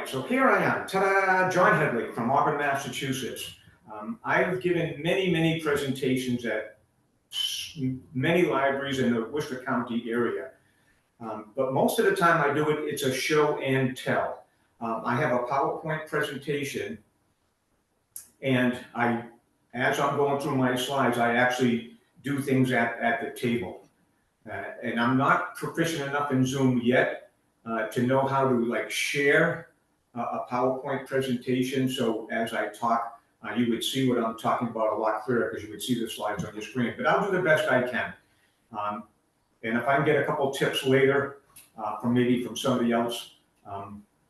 right, so here I am, ta-da, John Headley from Auburn, Massachusetts. I've given many presentations at many libraries in the Worcester County area. But most of the time I do it, it's a show and tell. I have a PowerPoint presentation, and as I'm going through my slides, I actually do things at the table. And I'm not proficient enough in Zoom yet to know how to share a PowerPoint presentation. So as I talk, you would see what I'm talking about a lot clearer because you would see the slides on your screen. But I'll do the best I can. And if I can get a couple tips later from somebody else,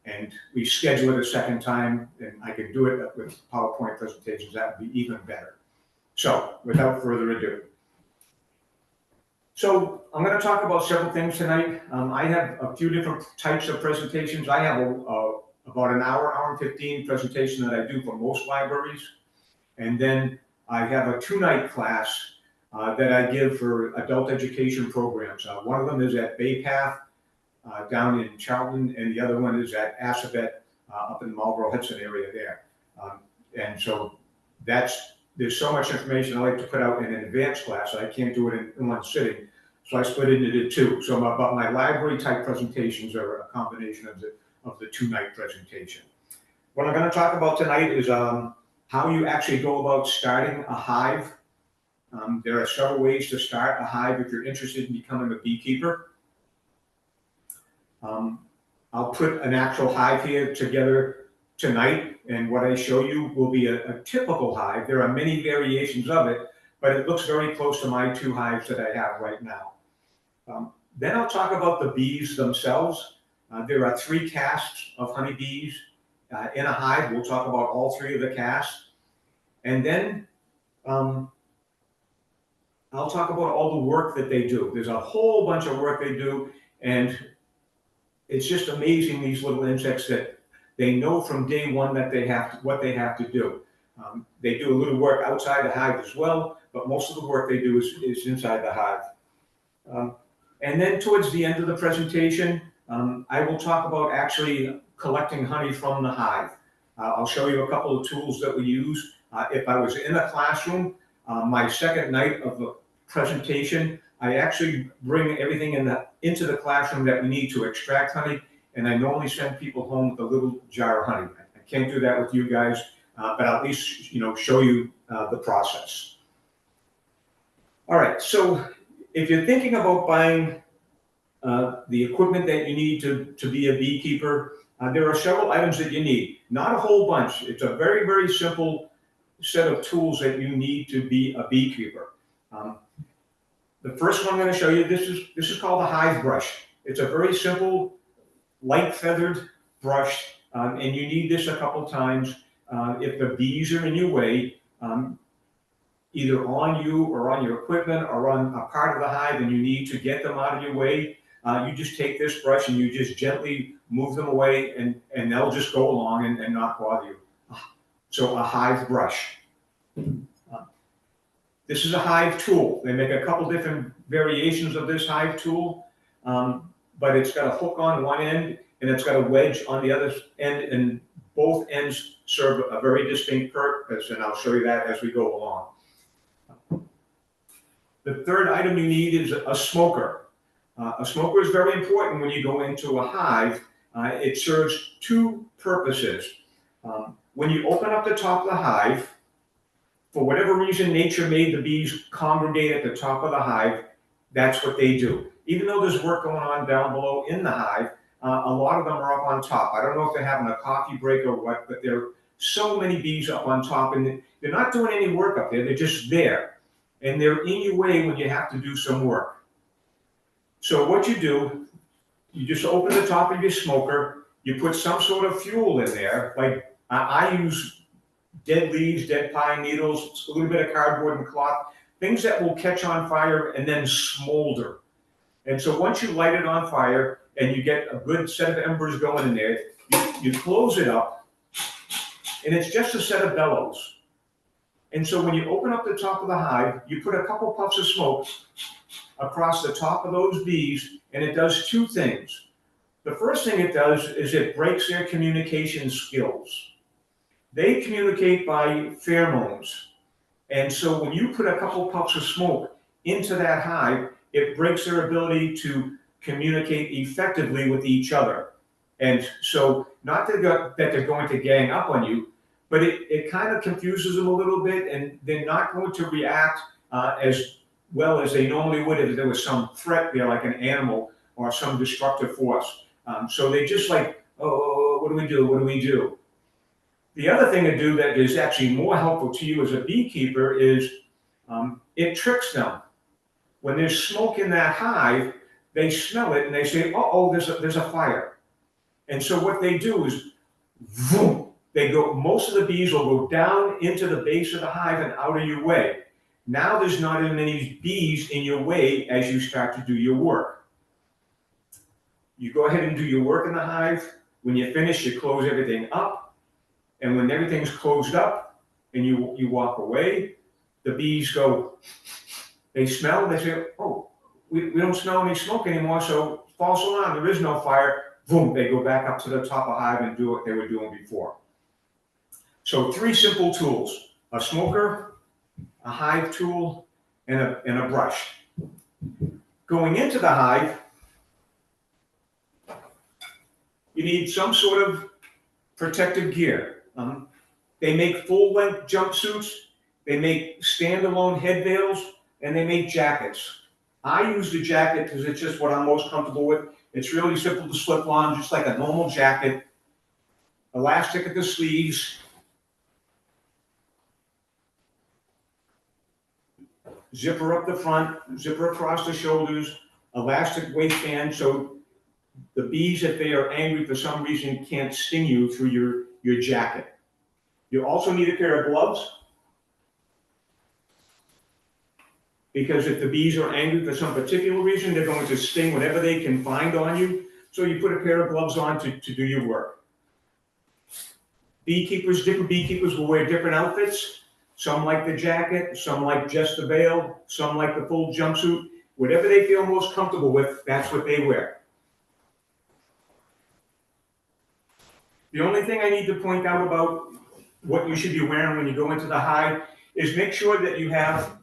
and we schedule it a second time, and I can do it with PowerPoint presentations, that would be even better. So without further ado. So I'm going to talk about several things tonight. I have a few different types of presentations. I have about an hour and 15 presentation that I do for most libraries. And then I have a 2-night class that I give for adult education programs. One of them is at Bay Path down in Charlton, and the other one is at Assabet up in the Marlboro Hudson area there. And so there's so much information I like to put out in an advanced class. I can't do it in one sitting, so I split it into 2. So my library type presentations are a combination of the 2-night presentation. What I'm going to talk about tonight is how you actually go about starting a hive. There are several ways to start a hive if you're interested in becoming a beekeeper. I'll put an actual hive here together tonight, and what I show you will be a typical hive. There are many variations of it, but it looks very close to my 2 hives that I have right now. Then I'll talk about the bees themselves. There are 3 castes of honeybees in a hive. We'll talk about all 3 of the castes. And then I'll talk about all the work that they do. There's a whole bunch of work they do, and it's just amazing, these little insects, that they know from day one that what they have to do. They do a little work outside the hive as well, but most of the work they do is inside the hive. And then towards the end of the presentation, I will talk about actually collecting honey from the hive. I'll show you a couple of tools that we use. If I was in a classroom, my second night of the presentation, I actually bring everything into the classroom that we need to extract honey, and I normally send people home with a little jar of honey. I can't do that with you guys, but I'll at least show you the process. All right, so if you're thinking about buying the equipment that you need to be a beekeeper, there are several items that you need. Not a whole bunch. It's a very simple set of tools that you need to be a beekeeper. The first one I'm going to show you, this is called a hive brush. It's a very simple, light feathered brush, and you need this a couple times. If the bees are in your way, either on you or on your equipment or on a part of the hive, and you need to get them out of your way, you just take this brush and you just gently move them away, and they'll just go along and not bother you. So a hive brush. This is a hive tool. They make a couple different variations of this hive tool, but it's got a hook on one end and it's got a wedge on the other end, and both ends serve a very distinct purpose, and I'll show you that as we go along. The third item you need is a smoker. A smoker is very important when you go into a hive. It serves 2 purposes. When you open up the top of the hive, for whatever reason, nature made the bees congregate at the top of the hive. That's what they do. Even though there's work going on down below in the hive, a lot of them are up on top. I don't know if they're having a coffee break or what, but there are so many bees up on top, and they're not doing any work up there. They're just there, and they're in your way when you have to do some work. So what you do, you just open the top of your smoker, you put some sort of fuel in there, like I use dead leaves, dead pine needles, a little bit of cardboard and cloth, things that will catch on fire and then smolder. And so once you light it on fire and you get a good set of embers going in there, you close it up, and it's just a set of bellows. And so when you open up the top of the hive, you put a couple puffs of smoke across the top of those bees, and it does 2 things. The first thing it does is it breaks their communication skills. They communicate by pheromones. And so when you put a couple puffs of smoke into that hive, it breaks their ability to communicate effectively with each other. And so not that they're going to gang up on you, but it kind of confuses them a little bit, and they're not going to react as well as they normally would if there was some threat there, like an animal or some destructive force. So they just like, oh, what do we do? What do we do? The other thing to do that is actually more helpful to you as a beekeeper is it tricks them. When there's smoke in that hive, they smell it and they say, oh, there's a fire. And so what they do is, boom, most of the bees will go down into the base of the hive and out of your way. Now there's not as many bees in your way as you start to do your work. You go ahead and do your work in the hive. When you finish, you close everything up. And when everything's closed up and you walk away, the bees go, they smell, they say, oh, we don't smell any smoke anymore, so false alarm, there is no fire. Boom, they go back up to the top of the hive and do what they were doing before. So 3 simple tools: a smoker, a hive tool, and a brush. Going into the hive, you need some sort of protective gear. They make full-length jumpsuits, they make standalone head veils, and they make jackets. I use the jacket because it's just what I'm most comfortable with. It's really simple to slip on, just like a normal jacket. Elastic at the sleeves. Zipper up the front, zipper across the shoulders, elastic waistband, so the bees, if they are angry for some reason, can't sting you through your jacket. You also need a pair of gloves, because if the bees are angry for some particular reason, they're going to sting whatever they can find on you. So you put a pair of gloves on to do your work. Different beekeepers will wear different outfits. Some like the jacket, some like just the veil, some like the full jumpsuit. Whatever they feel most comfortable with, that's what they wear. The only thing I need to point out about what you should be wearing when you go into the hive is make sure that you have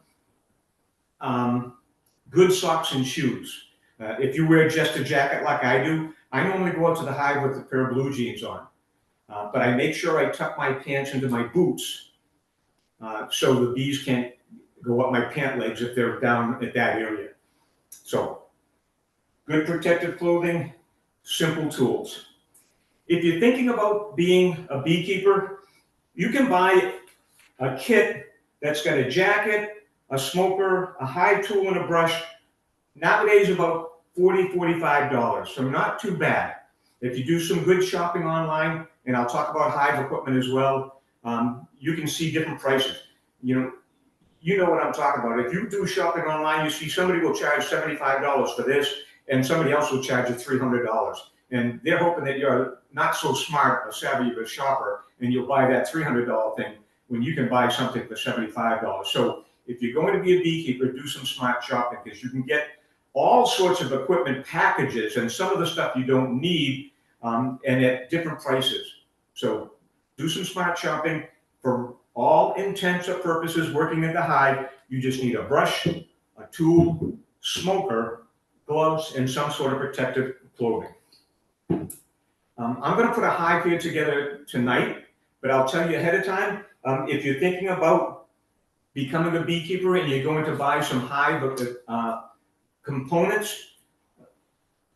good socks and shoes. If you wear just a jacket like I do, I normally go out to the hive with a pair of blue jeans on. But I make sure I tuck my pants into my boots so the bees can't go up my pant legs if they're down at that area. So, good protective clothing, simple tools. If you're thinking about being a beekeeper, you can buy a kit that's got a jacket, a smoker, a hive tool, and a brush. Nowadays, about $40, $45, so not too bad. If you do some good shopping online, and I'll talk about hive equipment as well, you can see different prices. You know what I'm talking about. If you do shopping online, you see somebody will charge $75 for this, and somebody else will charge you $300. And they're hoping that you're not so smart or savvy of a shopper, and you'll buy that $300 thing when you can buy something for $75. So if you're going to be a beekeeper, do some smart shopping, because you can get all sorts of equipment packages and some of the stuff you don't need, and at different prices. So do some smart shopping. For all intents and purposes, working at the hive, you just need a brush, a tool, smoker, gloves, and some sort of protective clothing. I'm going to put a hive here together tonight, but I'll tell you ahead of time, if you're thinking about becoming a beekeeper and you're going to buy some hive components,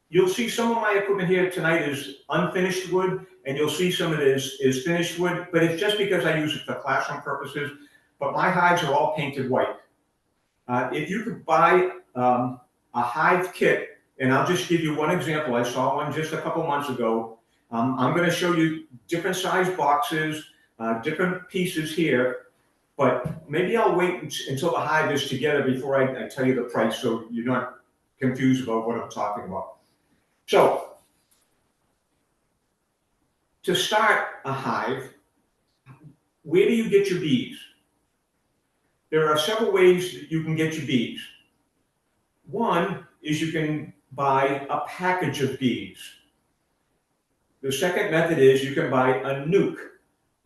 you'll see some of my equipment here tonight is unfinished wood, and you'll see some of it is finished wood, but it's just because I use it for classroom purposes. But my hives are all painted white. If you could buy a hive kit, and I'll just give you one example. I saw one just a couple months ago. I'm going to show you different size boxes, different pieces here, but maybe I'll wait until the hive is together before I tell you the price, so you're not confused about what I'm talking about. So, to start a hive, where do you get your bees? There are several ways that you can get your bees. One is you can buy a package of bees. The second method is you can buy a nuke.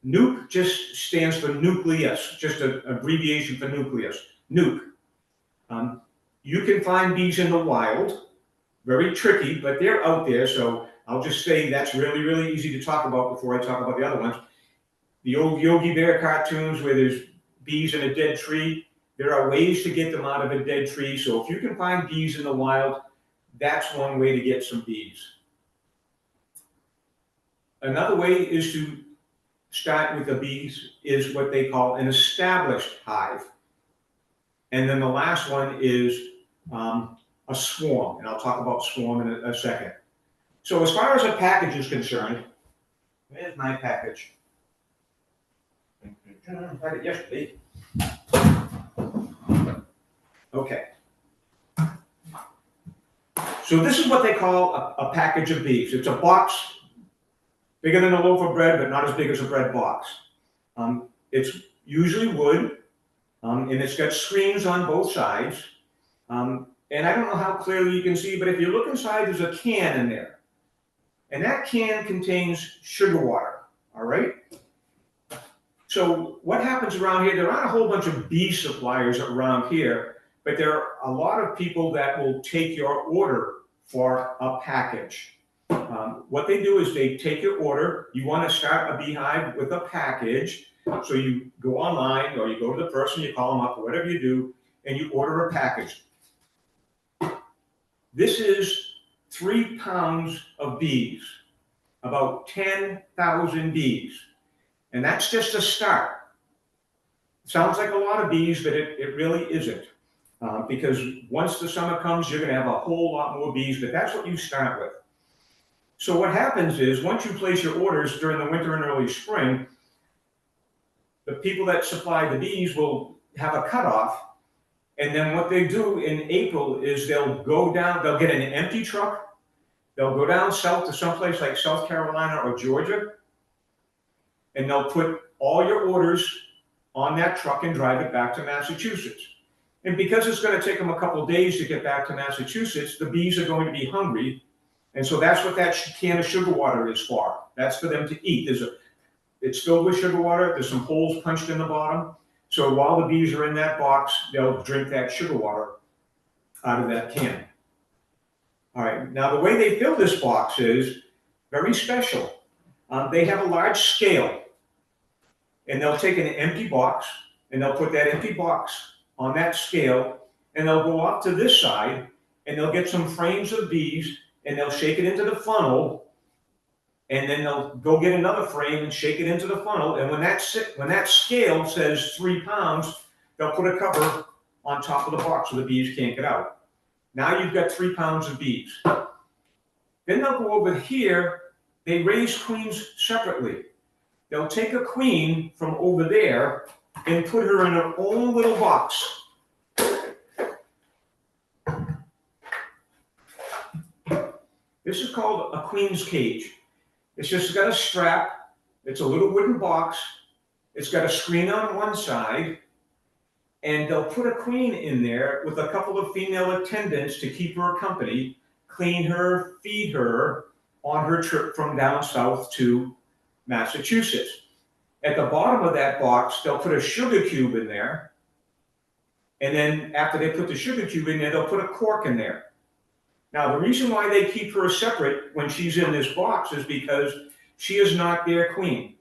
Nuke just stands for nucleus, just an abbreviation for nucleus, nuke. You can find bees in the wild, very tricky, but they're out there, so I'll just say that's really, really easy to talk about before I talk about the other ones. The old Yogi Bear cartoons where there's bees in a dead tree, there are ways to get them out of a dead tree, so if you can find bees in the wild, that's one way to get some bees. Another way is to start with the bees is what they call an established hive. And then the last one is a swarm, and I'll talk about swarm in a second. So as far as a package is concerned, here's my package. I had it yesterday. Okay. So this is what they call a package of bees. It's a box bigger than a loaf of bread, but not as big as a bread box. It's usually wood, and it's got screens on both sides. And I don't know how clearly you can see, but if you look inside, there's a can in there. And that can contains sugar water, all right? So what happens around here, there aren't a whole bunch of bee suppliers around here, but there are a lot of people that will take your order for a package. What they do is they take your order. You want to start a beehive with a package. So you go online or you go to the person, you call them up or whatever you do, and you order a package. This is 3 pounds of bees, about 10,000 bees. And that's just a start. Sounds like a lot of bees, but it really isn't. Because once the summer comes, you're going to have a whole lot more bees, but that's what you start with. So what happens is, once you place your orders during the winter and early spring, the people that supply the bees will have a cutoff. And then what they do in April is they'll go down, they'll get an empty truck, they'll go down south to someplace like South Carolina or Georgia, and they'll put all your orders on that truck and drive it back to Massachusetts. And because it's going to take them a couple of days to get back to Massachusetts, the bees are going to be hungry. And so that's what that can of sugar water is for. That's for them to eat. It's filled with sugar water. There's some holes punched in the bottom. So while the bees are in that box, they'll drink that sugar water out of that can. All right, now the way they fill this box is very special. They have a large scale, and they'll take an empty box, and they'll put that empty box on that scale, and they'll go off to this side, and they'll get some frames of bees, and they'll shake it into the funnel, and then they'll go get another frame and shake it into the funnel, and when that scale says 3 pounds, they'll put a cover on top of the box so the bees can't get out. Now you've got 3 pounds of bees. Then they'll go over here. They raise queens separately. They'll take a queen from over there and put her in her own little box. This is called a queen's cage. It's just got a strap. It's a little wooden box. It's got a screen on one side. And they'll put a queen in there with a couple of female attendants to keep her company, clean her, feed her on her trip from down south to Massachusetts. At the bottom of that box, they'll put a sugar cube in there. And then after they put the sugar cube in there, they'll put a cork in there. Now, the reason why they keep her separate when she's in this box is because she is not their queen.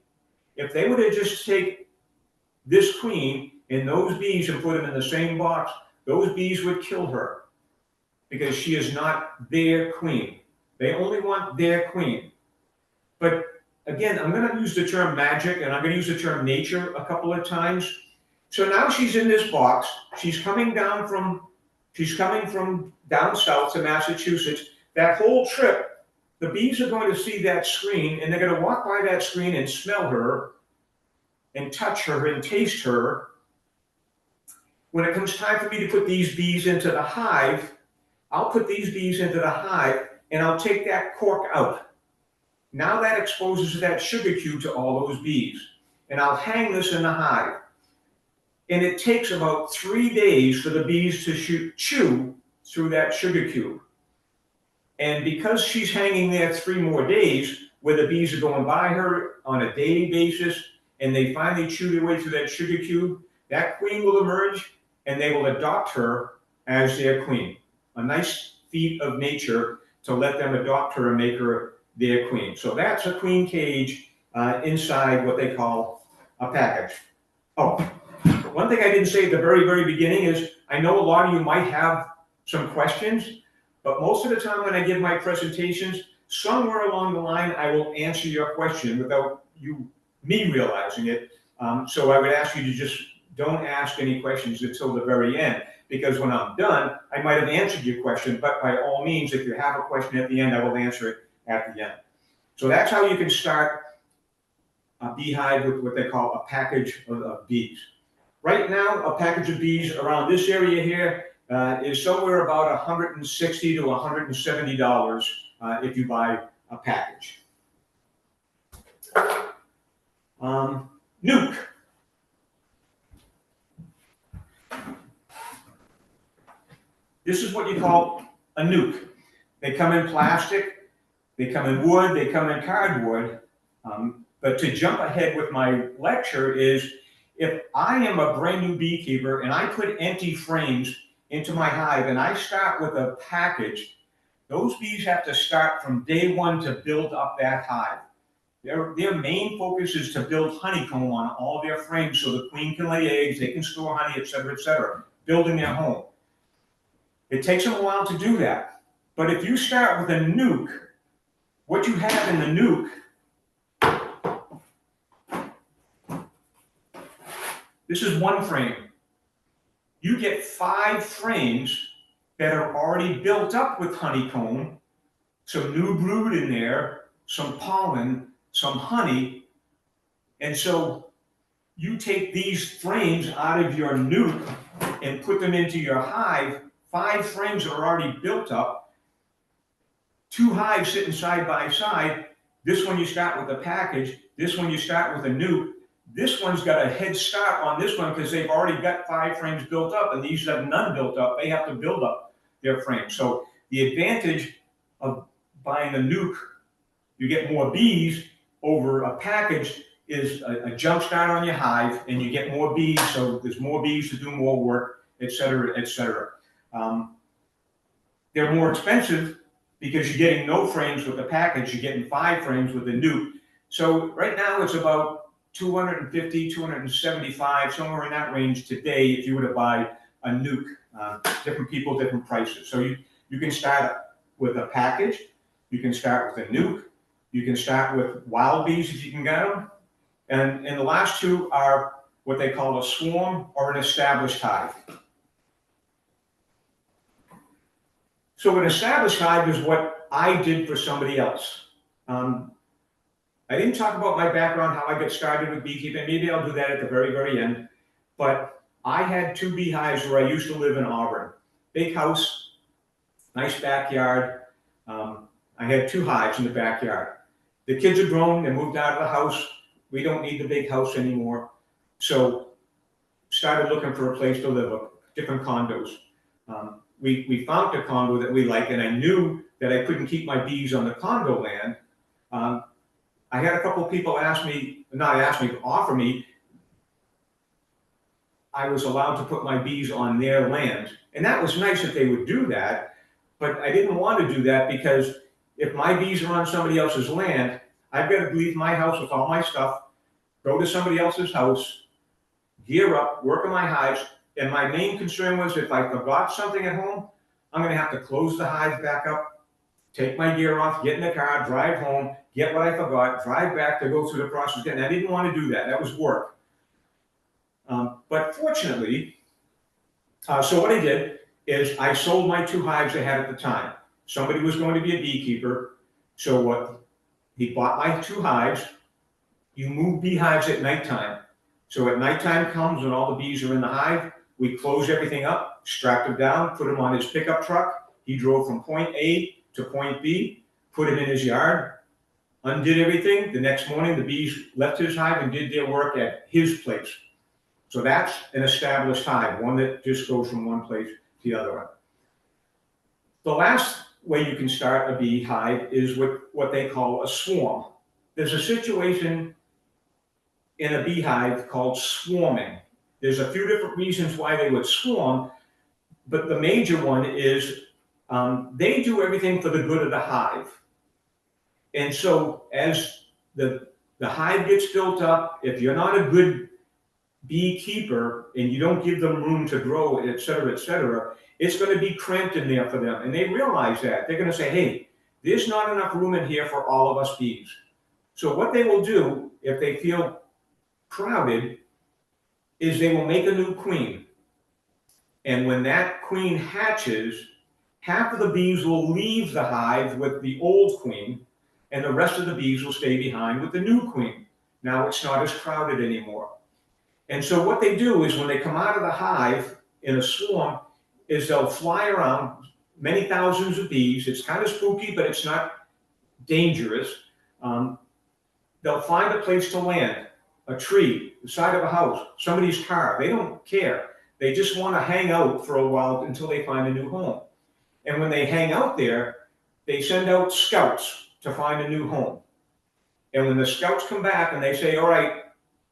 If they were to just take this queen and those bees and put them in the same box, those bees would kill her because she is not their queen. They only want their queen. But again, I'm going to use the term magic and I'm going to use the term nature a couple of times. So now she's in this box. She's coming from down south to Massachusetts. That whole trip, the bees are going to see that screen and they're going to walk by that screen and smell her and touch her and taste her. When it comes time for me to put these bees into the hive, I'll put these bees into the hive and I'll take that cork out. Now that exposes that sugar cube to all those bees. And I'll hang this in the hive. And it takes about 3 days for the bees to chew through that sugar cube. And because she's hanging there 3 more days, where the bees are going by her on a daily basis, and they finally chew their way through that sugar cube, that queen will emerge, and they will adopt her as their queen. A nice feat of nature to let them adopt her and make her their queen. So that's a queen cage inside what they call a package. Oh, one thing I didn't say at the very, very beginning is I know a lot of you might have some questions, but most of the time when I give my presentations, somewhere along the line, I will answer your question without me realizing it. So I would ask you to just don't ask any questions until the very end, because when I'm done, I might have answered your question, but by all means, if you have a question at the end, I will answer it at the end. So that's how you can start a beehive with what they call a package of bees. Right now, a package of bees around this area here is somewhere about $160 to $170 if you buy a package. Nuke. This is what you call a nuke. They come in plastic, they come in wood, they come in cardboard. But to jump ahead with my lecture is, if I am a brand new beekeeper and I put empty frames into my hive and I start with a package, those bees have to start from day one to build up that hive. Their main focus is to build honeycomb on all their frames so the queen can lay eggs, they can store honey, etc., building their home. It takes them a while to do that. But if you start with a nuke, what you have in the nuke, this is one frame. You get 5 frames that are already built up with honeycomb, some new brood in there, some pollen, some honey. And so you take these frames out of your nuke and put them into your hive. 5 frames are already built up. 2 hives sitting side by side. This one you start with a package. This one you start with a nuke. This one's got a head start on this one because they've already got 5 frames built up, and these have none built up. They have to build up their frames. So the advantage of buying a nuke, you get more bees over a package, is a jump start on your hive, and you get more bees, so there's more bees to do more work, etc., etc. They're more expensive because you're getting no frames with the package, you're getting 5 frames with the nuke. So right now it's about $250, $275, somewhere in that range today if you were to buy a nuke. Different people, different prices. So you can start with a package, you can start with a nuke, you can start with wild bees if you can get them, and the last 2 are what they call a swarm or an established hive. So an established hive is what I did for somebody else. I didn't talk about my background, how I got started with beekeeping. Maybe I'll do that at the very, very end. But I had 2 beehives where I used to live in Auburn. Big house, nice backyard. I had 2 hives in the backyard. The kids are grown, they moved out of the house. We don't need the big house anymore. So started looking for a place to live, different condos. We found a condo that we like, and I knew that I couldn't keep my bees on the condo land. I had a couple of people offer me, I was allowed to put my bees on their land. And that was nice that they would do that, but I didn't want to do that because if my bees are on somebody else's land, I've got to leave my house with all my stuff, go to somebody else's house, gear up, work on my hives. And my main concern was if I forgot something at home, I'm going to have to close the hive back up, take my gear off, get in the car, drive home, get what I forgot, drive back to go through the process again. I didn't want to do that. That was work. But fortunately, so what I did is I sold my 2 hives I had at the time. Somebody was going to be a beekeeper. So he bought my 2 hives. You move beehives at nighttime. So at nighttime comes when all the bees are in the hive, we close everything up, strap them down, put them on his pickup truck. He drove from point A to point B, put him in his yard, undid everything. The next morning, the bees left his hive and did their work at his place. So that's an established hive, one that just goes from one place to the other one. The last way you can start a beehive is with what they call a swarm. There's a situation in a beehive called swarming. There's a few different reasons why they would swarm, but the major one is they do everything for the good of the hive. And so as the hive gets built up, if you're not a good beekeeper and you don't give them room to grow, et cetera, it's going to be cramped in there for them. And they realize that. They're going to say, hey, there's not enough room in here for all of us bees. So what they will do, if they feel crowded, is they will make a new queen. And when that queen hatches, half of the bees will leave the hive with the old queen, and the rest of the bees will stay behind with the new queen. Now it's not as crowded anymore. And so what they do is when they come out of the hive in a swarm, is they'll fly around, many thousands of bees. It's kind of spooky, but it's not dangerous. They'll find a place to land, a tree, the side of a house, somebody's car. They don't care. They just want to hang out for a while until they find a new home. And when they hang out there, they send out scouts to find a new home. And when the scouts come back and they say, all right,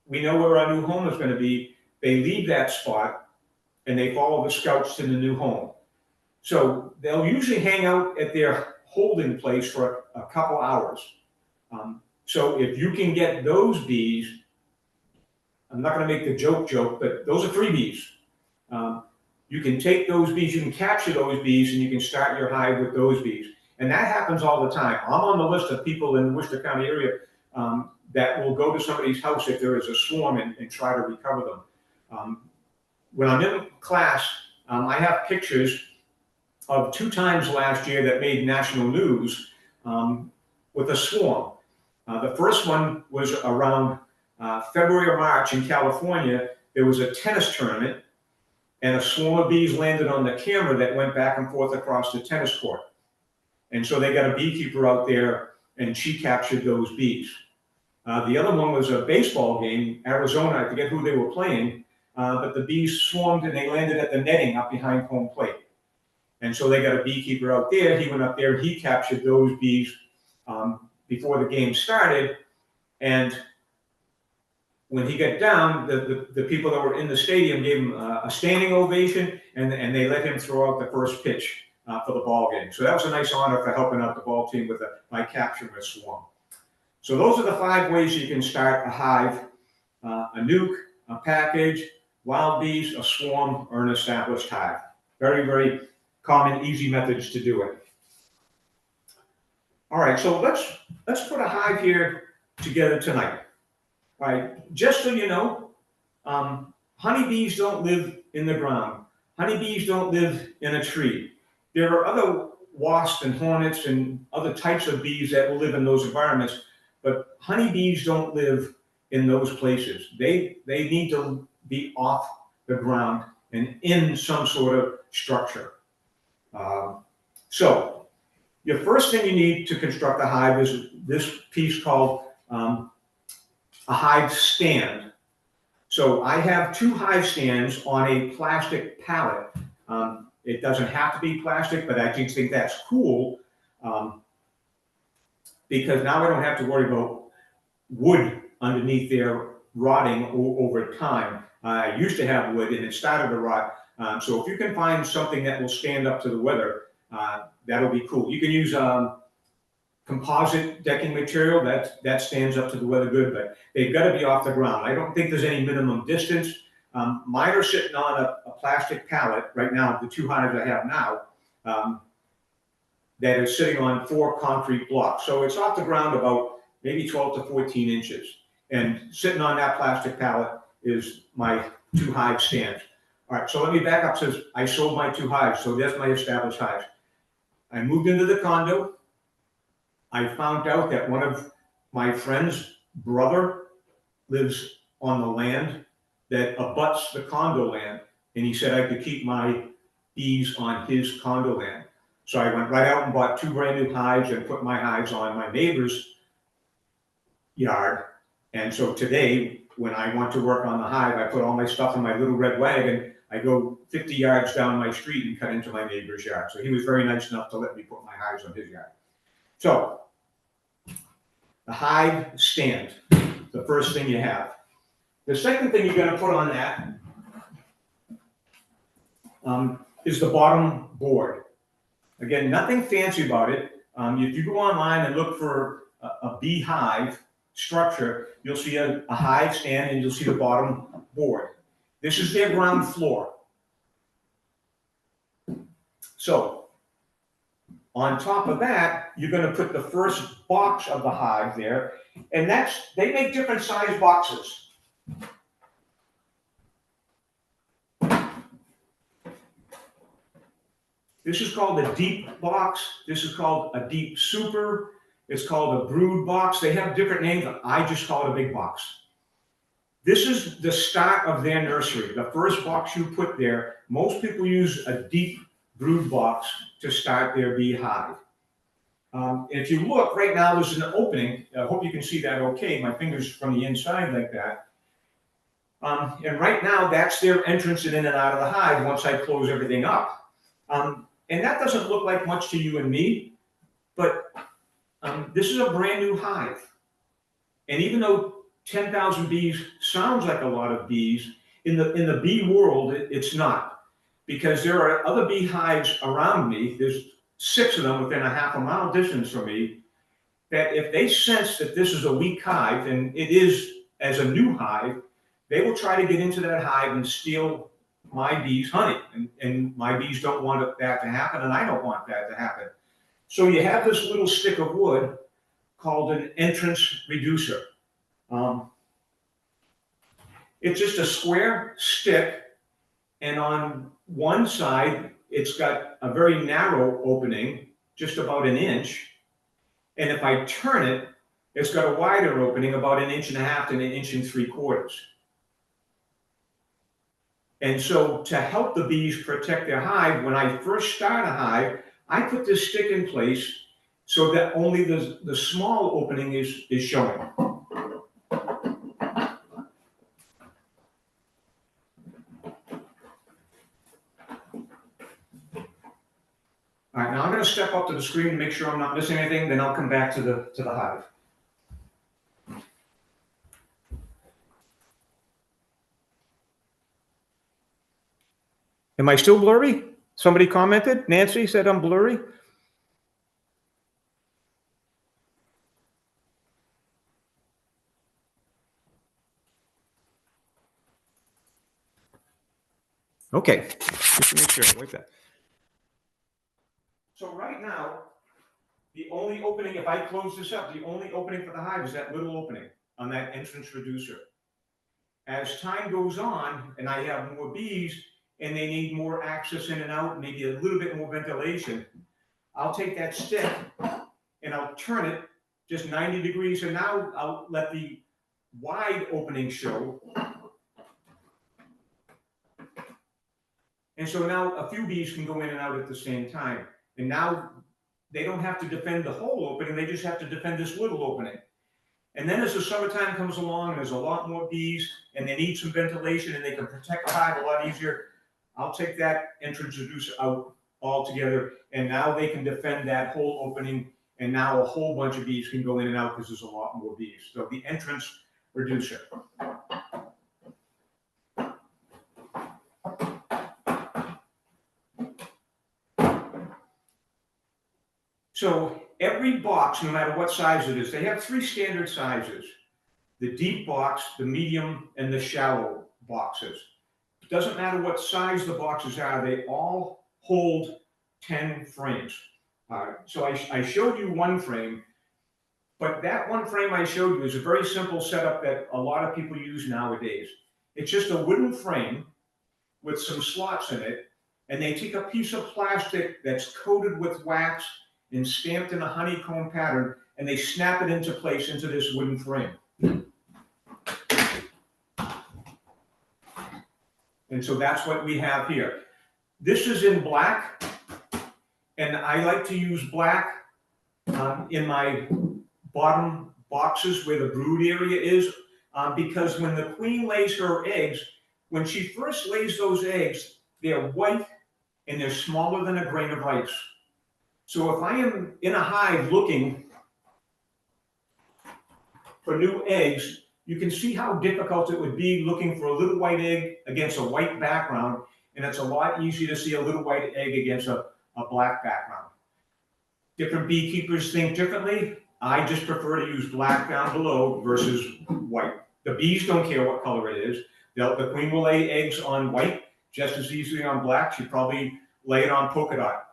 we know where our new home is going to be, they leave that spot and they follow the scouts to the new home. So they'll usually hang out at their holding place for a couple hours. So if you can get those bees, I'm not going to make the joke, but those are freebies. You can take those bees, you can capture those bees, and you can start your hive with those bees. And that happens all the time. I'm on the list of people in the Worcester County area that will go to somebody's house if there is a swarm and try to recover them. When I'm in class, I have pictures of 2 times last year that made national news with a swarm. The first one was around February or March in California. There was a tennis tournament, and a swarm of bees landed on the camera that went back and forth across the tennis court. And so they got a beekeeper out there, and she captured those bees. The other one was a baseball game, Arizona, I forget who they were playing, but the bees swarmed and they landed at the netting up behind home plate. And so they got a beekeeper out there. He went up there and he captured those bees before the game started. And when he got down, the people that were in the stadium gave him a standing ovation, and they let him throw out the first pitch for the ball game. So that was a nice honor for helping out the ball team by capturing a swarm. So those are the 5 ways you can start a hive: a nuke, a package, wild bees, a swarm, or an established hive. Very, very common, easy methods to do it. All right, so let's put a hive here together tonight. All right, just so you know, honeybees don't live in the ground. Honeybees don't live in a tree. There are other wasps and hornets and other types of bees that will live in those environments, but honeybees don't live in those places. They need to be off the ground and in some sort of structure. So your first thing you need to construct a hive is this piece called a hive stand. So I have 2 hive stands on a plastic pallet. It doesn't have to be plastic, but I just think that's cool because now I don't have to worry about wood underneath there rotting over time. I used to have wood and it started to rot. So if you can find something that will stand up to the weather, that'll be cool. You can use composite decking material that stands up to the weather good, but they've got to be off the ground. I don't think there's any minimum distance. Mine are sitting on a plastic pallet right now, the 2 hives I have now, that is sitting on 4 concrete blocks. So it's off the ground about maybe 12 to 14 inches. And sitting on that plastic pallet is my 2 hive stands. All right, so let me back up. Since I sold my 2 hives, so that's my established hives. I moved into the condo. I found out that one of my friend's brother lives on the land that abuts the condo land, and he said I could keep my bees on his condo land. So I went right out and bought 2 brand new hives and put my hives on my neighbor's yard. And so today, when I want to work on the hive, I put all my stuff in my little red wagon, I go 50 yards down my street and cut into my neighbor's yard. So he was very nice enough to let me put my hives on his yard. So the hive stand, the first thing you have. The second thing you're going to put on that is the bottom board. Again, nothing fancy about it. If you go online and look for a beehive structure, you'll see a hive stand and you'll see the bottom board. This is their ground floor. So on top of that, you're going to put the first box of the hive there, and they make different size boxes. This is called a deep box. This is called a deep super. It's called a brood box. They have different names. I just call it a big box. This is the start of their nursery. The first box you put there, most people use a deep brood box to start their beehive. If you look, right now there's an opening. I hope you can see that okay. My finger's from the inside like that. And right now, that's their entrance in and out of the hive once I close everything up. And that doesn't look like much to you and me, but this is a brand new hive. And even though 10,000 bees sounds like a lot of bees, in the bee world, it's not. Because there are other beehives around me, there's 6 of them within a half-a-mile distance from me, that if they sense that this is a weak hive, and it is as a new hive, they will try to get into that hive and steal my bees' honey. And my bees don't want that to happen, and I don't want that to happen. So you have this little stick of wood called an entrance reducer. It's just a square stick, and on one side, it's got a very narrow opening, just about 1 inch. And if I turn it, it's got a wider opening, about 1.5 inches to 1.75 inches. And so to help the bees protect their hive, when I first start a hive, I put this stick in place so that only the small opening is showing. All right, now I'm going to step up to the screen to make sure I'm not missing anything, then I'll come back to the hive. Am I still blurry? Somebody commented. Nancy said I'm blurry. Okay, just to make sure, like that. So right now, the only opening, if I close this up, the only opening for the hive is that little opening on that entrance reducer. As time goes on, and I have more bees, and they need more access in and out, maybe a little bit more ventilation, I'll take that stick and I'll turn it just 90 degrees, and now I'll let the wide opening show. And so now a few bees can go in and out at the same time. And now they don't have to defend the whole opening, they just have to defend this little opening. And then as the summertime comes along, and there's a lot more bees, and they need some ventilation, and they can protect the hive a lot easier, I'll take that entrance reducer out altogether, and now they can defend that whole opening, and now a whole bunch of bees can go in and out because there's a lot more bees. So the entrance reducer. So every box, no matter what size it is, they have 3 standard sizes: the deep box, the medium, and the shallow boxes. It doesn't matter what size the boxes are, they all hold 10 frames. So I showed you one frame, but that one frame I showed you is a very simple setup that a lot of people use nowadays. It's just a wooden frame with some slots in it, and they take a piece of plastic that's coated with wax and stamped in a honeycomb pattern, and they snap it into place into this wooden frame. And so that's what we have here. This is in black, and I like to use black in my bottom boxes where the brood area is, because when the queen lays her eggs, When she first lays those eggs, they're white and they're smaller than a grain of rice. So if I am in a hive looking for new eggs, you can see how difficult it would be looking for a little white egg against a white background, and it's a lot easier to see a little white egg against a black background. Different beekeepers think differently. I just prefer to use black down below versus white. The bees don't care what color it is. The queen will lay eggs on white just as easily on black. She'd probably lay it on polka dot.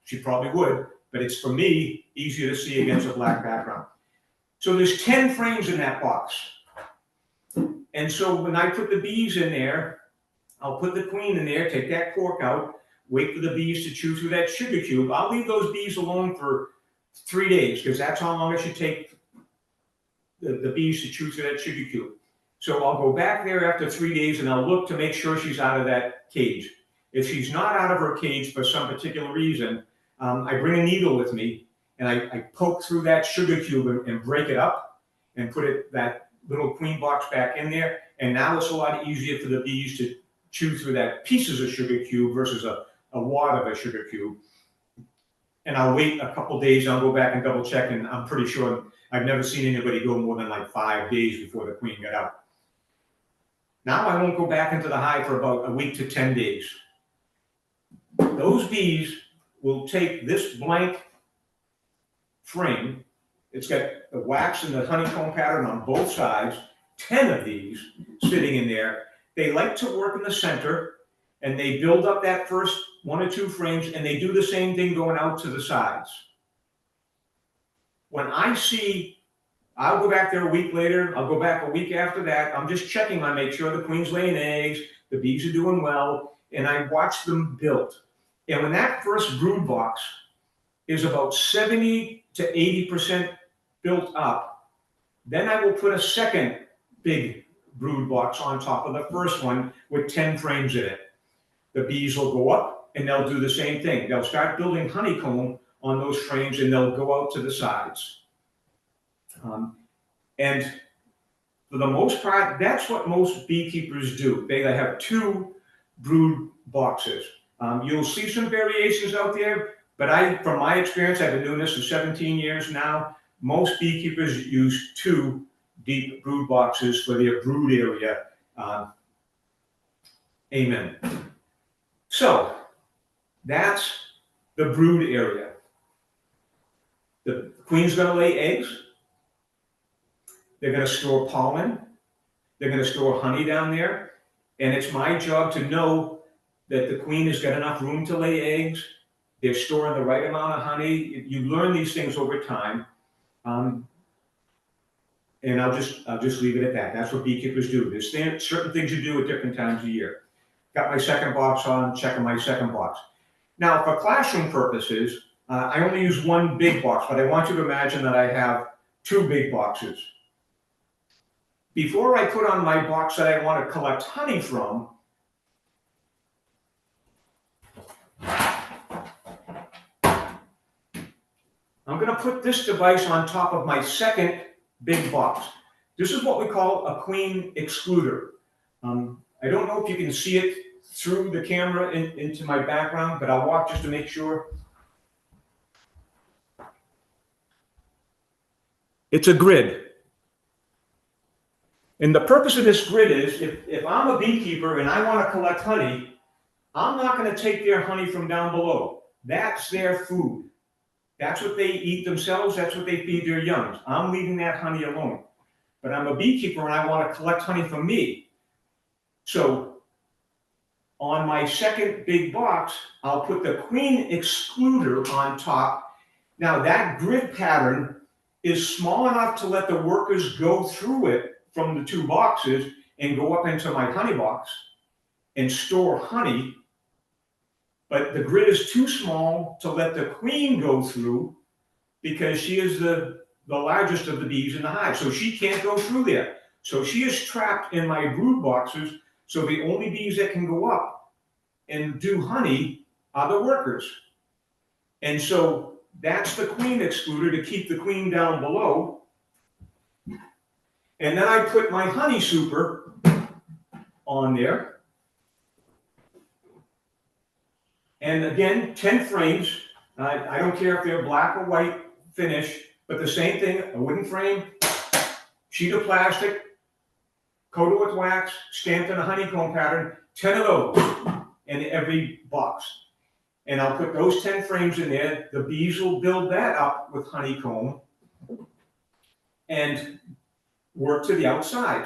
She probably would, but it's, for me, easier to see against a black background. So there's 10 frames in that box. And so when I put the bees in there, I'll put the queen in there, take that cork out, wait for the bees to chew through that sugar cube. I'll leave those bees alone for 3 days, because that's how long it should take the bees to chew through that sugar cube. So I'll go back there after 3 days and I'll look to make sure she's out of that cage. If she's not out of her cage for some particular reason, I bring a needle with me and I poke through that sugar cube and break it up and put that little queen box back in there. And now it's a lot easier for the bees to chew through that pieces of sugar cube versus a wad of a sugar cube. And I'll wait a couple days, I'll go back and double check, and I'm pretty sure I've never seen anybody go more than like 5 days before the queen got out. Now I won't go back into the hive for about a week to 10 days. Those bees will take this blank frame. It's got the wax and the honeycomb pattern on both sides, 10 of these sitting in there. They like to work in the center, and they build up that first 1 or 2 frames, and they do the same thing going out to the sides. When I see, I'll go back there a week later, I'll go back a week after that, I'm just checking on, make sure the queen's laying eggs, the bees are doing well, and I watch them build. And when that first brood box is about 70 to 80% built up, then I will put a second big brood box on top of the first one with 10 frames in it. The bees will go up and they'll do the same thing. They'll start building honeycomb on those frames and they'll go out to the sides. And for the most part, that's what most beekeepers do. They have 2 brood boxes. You'll see some variations out there, but from my experience, I've been doing this for 17 years now, most beekeepers use 2 deep brood boxes for their brood area. Amen. So that's the brood area. The queen's going to lay eggs. They're going to store pollen. They're going to store honey down there. And it's my job to know that the queen has got enough room to lay eggs. They're storing the right amount of honey. You learn these things over time. And I'll just leave it at that. That's what beekeepers do. There's certain things you do at different times of year. Got my second box on, checking my second box. Now, for classroom purposes, I only use 1 big box, but I want you to imagine that I have 2 big boxes. Before I put on my box that I want to collect honey from, I'm going to put this device on top of my second big box. This is what we call a queen excluder. I don't know if you can see it through the camera into my background, but I'll walk just to make sure. It's a grid. And the purpose of this grid is, if I'm a beekeeper and I want to collect honey, I'm not going to take their honey from down below. That's their food. That's what they eat themselves. That's what they feed their young. I'm leaving that honey alone. But I'm a beekeeper and I want to collect honey from me. So on my second big box, I'll put the queen excluder on top. Now that grid pattern is small enough to let the workers go through it from the 2 boxes and go up into my honey box and store honey. But the grid is too small to let the queen go through because she is the largest of the bees in the hive. So she can't go through there. So she is trapped in my brood boxes. So the only bees that can go up and do honey are the workers. And so that's the queen excluder to keep the queen down below. And then I put my honey super on there. And again, 10 frames. I don't care if they're black or white finish, but the same thing, a wooden frame, sheet of plastic, coated with wax, stamped in a honeycomb pattern, 10 of those in every box. And I'll put those 10 frames in there. The bees will build that up with honeycomb and work to the outside.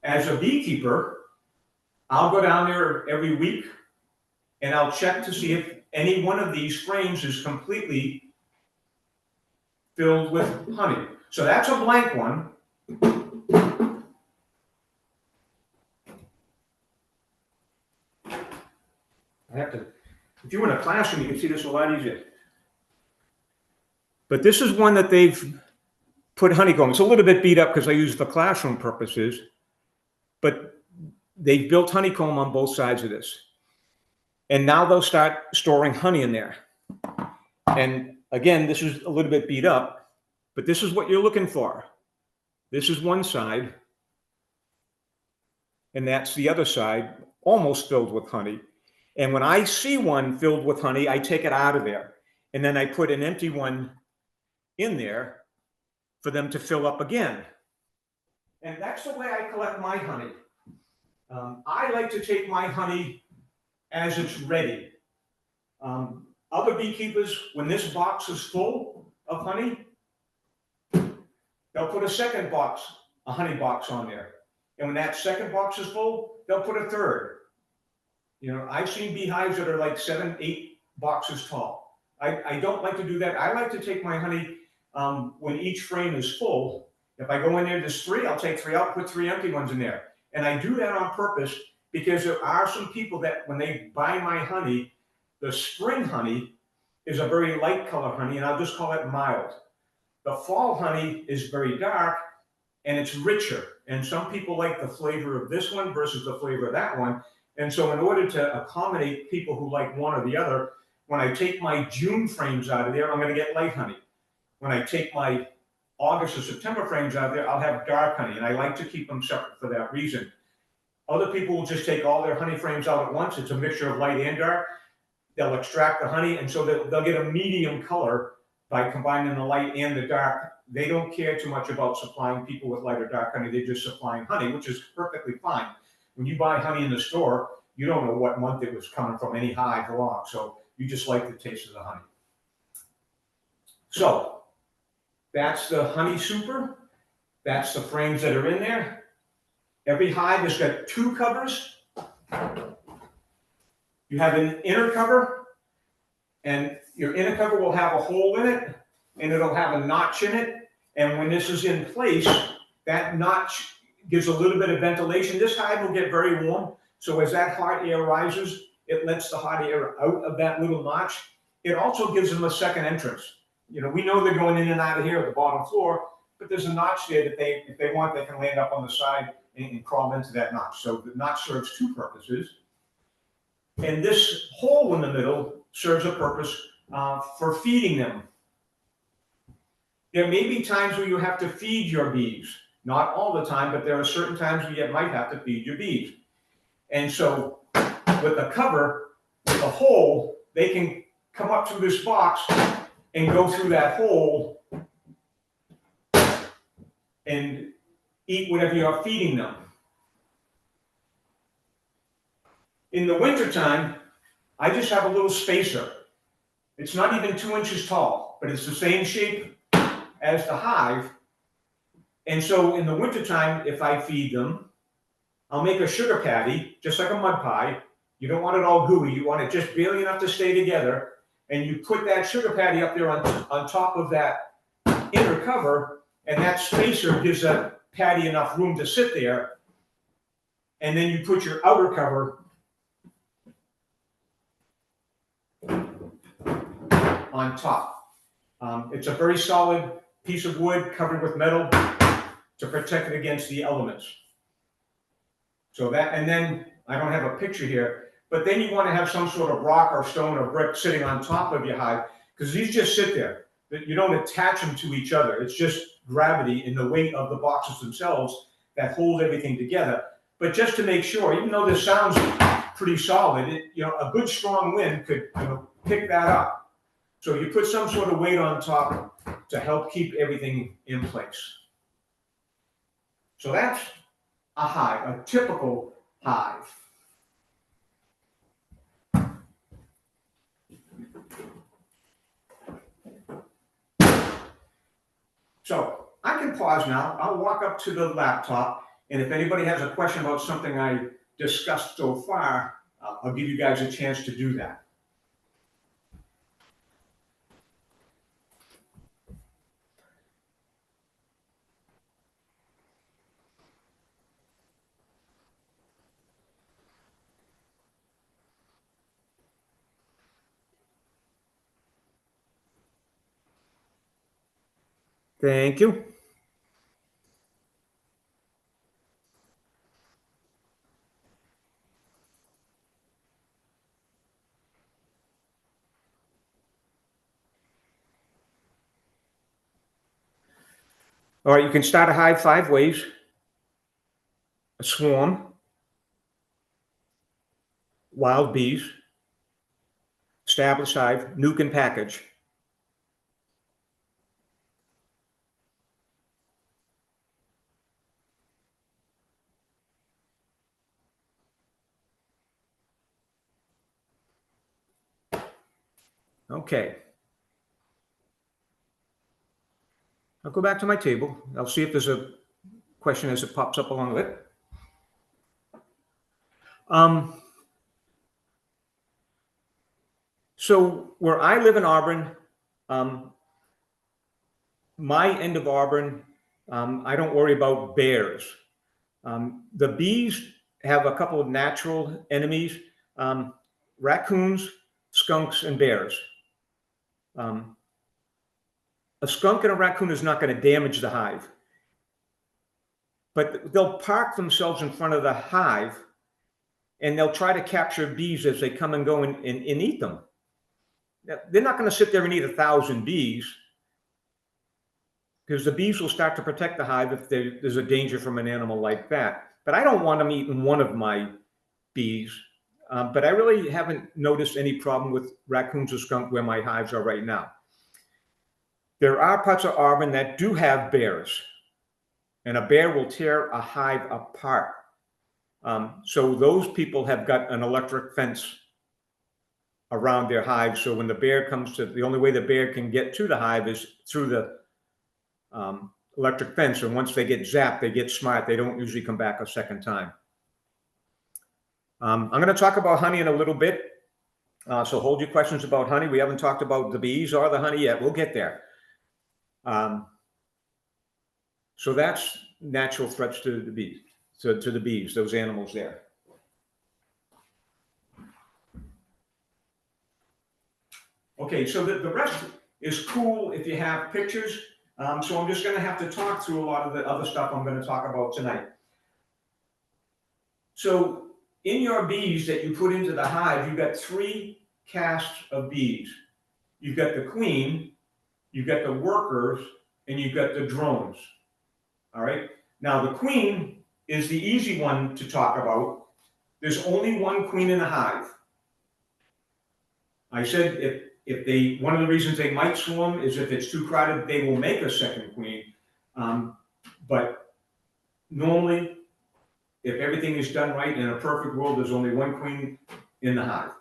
As a beekeeper, I'll go down there every week and I'll check to see if any one of these frames is completely filled with honey. So that's a blank one. I have to, if you were in a classroom, you can see this a lot easier. But this is one that they've put honeycomb. It's a little bit beat up because I use it for classroom purposes, but they've built honeycomb on both sides of this. And now they'll start storing honey in there. And again, this is a little bit beat up, but this is what you're looking for. This is one side, and that's the other side, almost filled with honey. And when I see one filled with honey, I take it out of there. And then I put an empty one in there for them to fill up again. And that's the way I collect my honey. I like to take my honey as it's ready. Other beekeepers, when this box is full of honey, they'll put a second box, a honey box on there. And when that second box is full, they'll put a third. You know, I've seen beehives that are like 7, 8 boxes tall. I don't like to do that. I like to take my honey when each frame is full. If I go in there, there's 3, I'll take 3 out, put 3 empty ones in there. And I do that on purpose because there are some people that when they buy my honey, the spring honey is a very light color honey, and I'll just call it mild. The fall honey is very dark and it's richer. And some people like the flavor of this one versus the flavor of that one. And so in order to accommodate people who like one or the other, when I take my June frames out of there, I'm going to get light honey. When I take my August or September frames out of there, I'll have dark honey. And I like to keep them separate for that reason. Other people will just take all their honey frames out at once. It's a mixture of light and dark. They'll extract the honey, and so they'll get a medium color by combining the light and the dark. They don't care too much about supplying people with light or dark honey. They're just supplying honey, which is perfectly fine. When you buy honey in the store, you don't know what month it was coming from, any hive along, so you just like the taste of the honey. So that's the honey super. That's the frames that are in there. Every hive has got 2 covers. You have an inner cover, and your inner cover will have a hole in it, and it'll have a notch in it. And when this is in place, that notch gives a little bit of ventilation. This hive will get very warm, so as that hot air rises, it lets the hot air out of that little notch. It also gives them a second entrance. You know, we know they're going in and out of here at the bottom floor, but there's a notch there that if they want, they can land up on the side and crawl into that notch. So the notch serves 2 purposes. And this hole in the middle serves a purpose for feeding them. There may be times where you have to feed your bees. Not all the time, but there are certain times where you might have to feed your bees. And so with the cover, with the hole, they can come up through this box and go through that hole and eat whatever you're feeding them. In the wintertime, I just have a little spacer. It's not even 2 inches tall, but it's the same shape as the hive. And so in the wintertime, if I feed them, I'll make a sugar patty, just like a mud pie. You don't want it all gooey. You want it just barely enough to stay together. And you put that sugar patty up there on top of that inner cover, and that spacer gives that patty enough room to sit there. And then you put your outer cover on top. It's a very solid piece of wood covered with metal to protect it against the elements. So that, and then I don't have a picture here, but then you want to have some sort of rock or stone or brick sitting on top of your hive, because these just sit there. You don't attach them to each other. It's just gravity and the weight of the boxes themselves that hold everything together. But just to make sure, even though this sounds pretty solid, a good strong wind could pick that up. So you put some sort of weight on top to help keep everything in place. So that's a hive, a typical hive. So I can pause now. I'll walk up to the laptop, and if anybody has a question about something I discussed so far, I'll give you guys a chance to do that. Thank you. All right, you can start a hive 5 ways. A swarm, wild bees, established hive, nuke and package. Okay. I'll go back to my table. I'll see if there's a question as it pops up along with it. So where I live in Auburn, my end of Auburn, I don't worry about bears. The bees have a couple of natural enemies, raccoons, skunks, and bears. A skunk and a raccoon is not going to damage the hive, but they'll park themselves in front of the hive and they'll try to capture bees as they come and go and eat them. They're not going to sit there and eat 1,000 bees, because the bees will start to protect the hive if there's a danger from an animal like that. But I don't want them eating one of my bees. But I really haven't noticed any problem with raccoons or skunk where my hives are right now. There are parts of Auburn that do have bears, and a bear will tear a hive apart. So those people have got an electric fence around their hive. So when the bear comes to, the only way the bear can get to the hive is through the electric fence. And once they get zapped, they get smart. They don't usually come back a second time. I'm going to talk about honey in a little bit. So hold your questions about honey. We haven't talked about the bees or the honey yet. We'll get there. So that's natural threats to the bees, to the bees, those animals there. Okay, so the rest is cool if you have pictures. So I'm just going to have to talk through a lot of the other stuff I'm going to talk about tonight. So in your bees that you put into the hive, you've got 3 castes of bees. You've got the queen, you've got the workers, and you've got the drones. All right. Now the queen is the easy one to talk about. There's only one queen in the hive. I said one of the reasons they might swarm is if it's too crowded, they will make a second queen. But normally, if everything is done right in a perfect world, there's only one queen in the hive.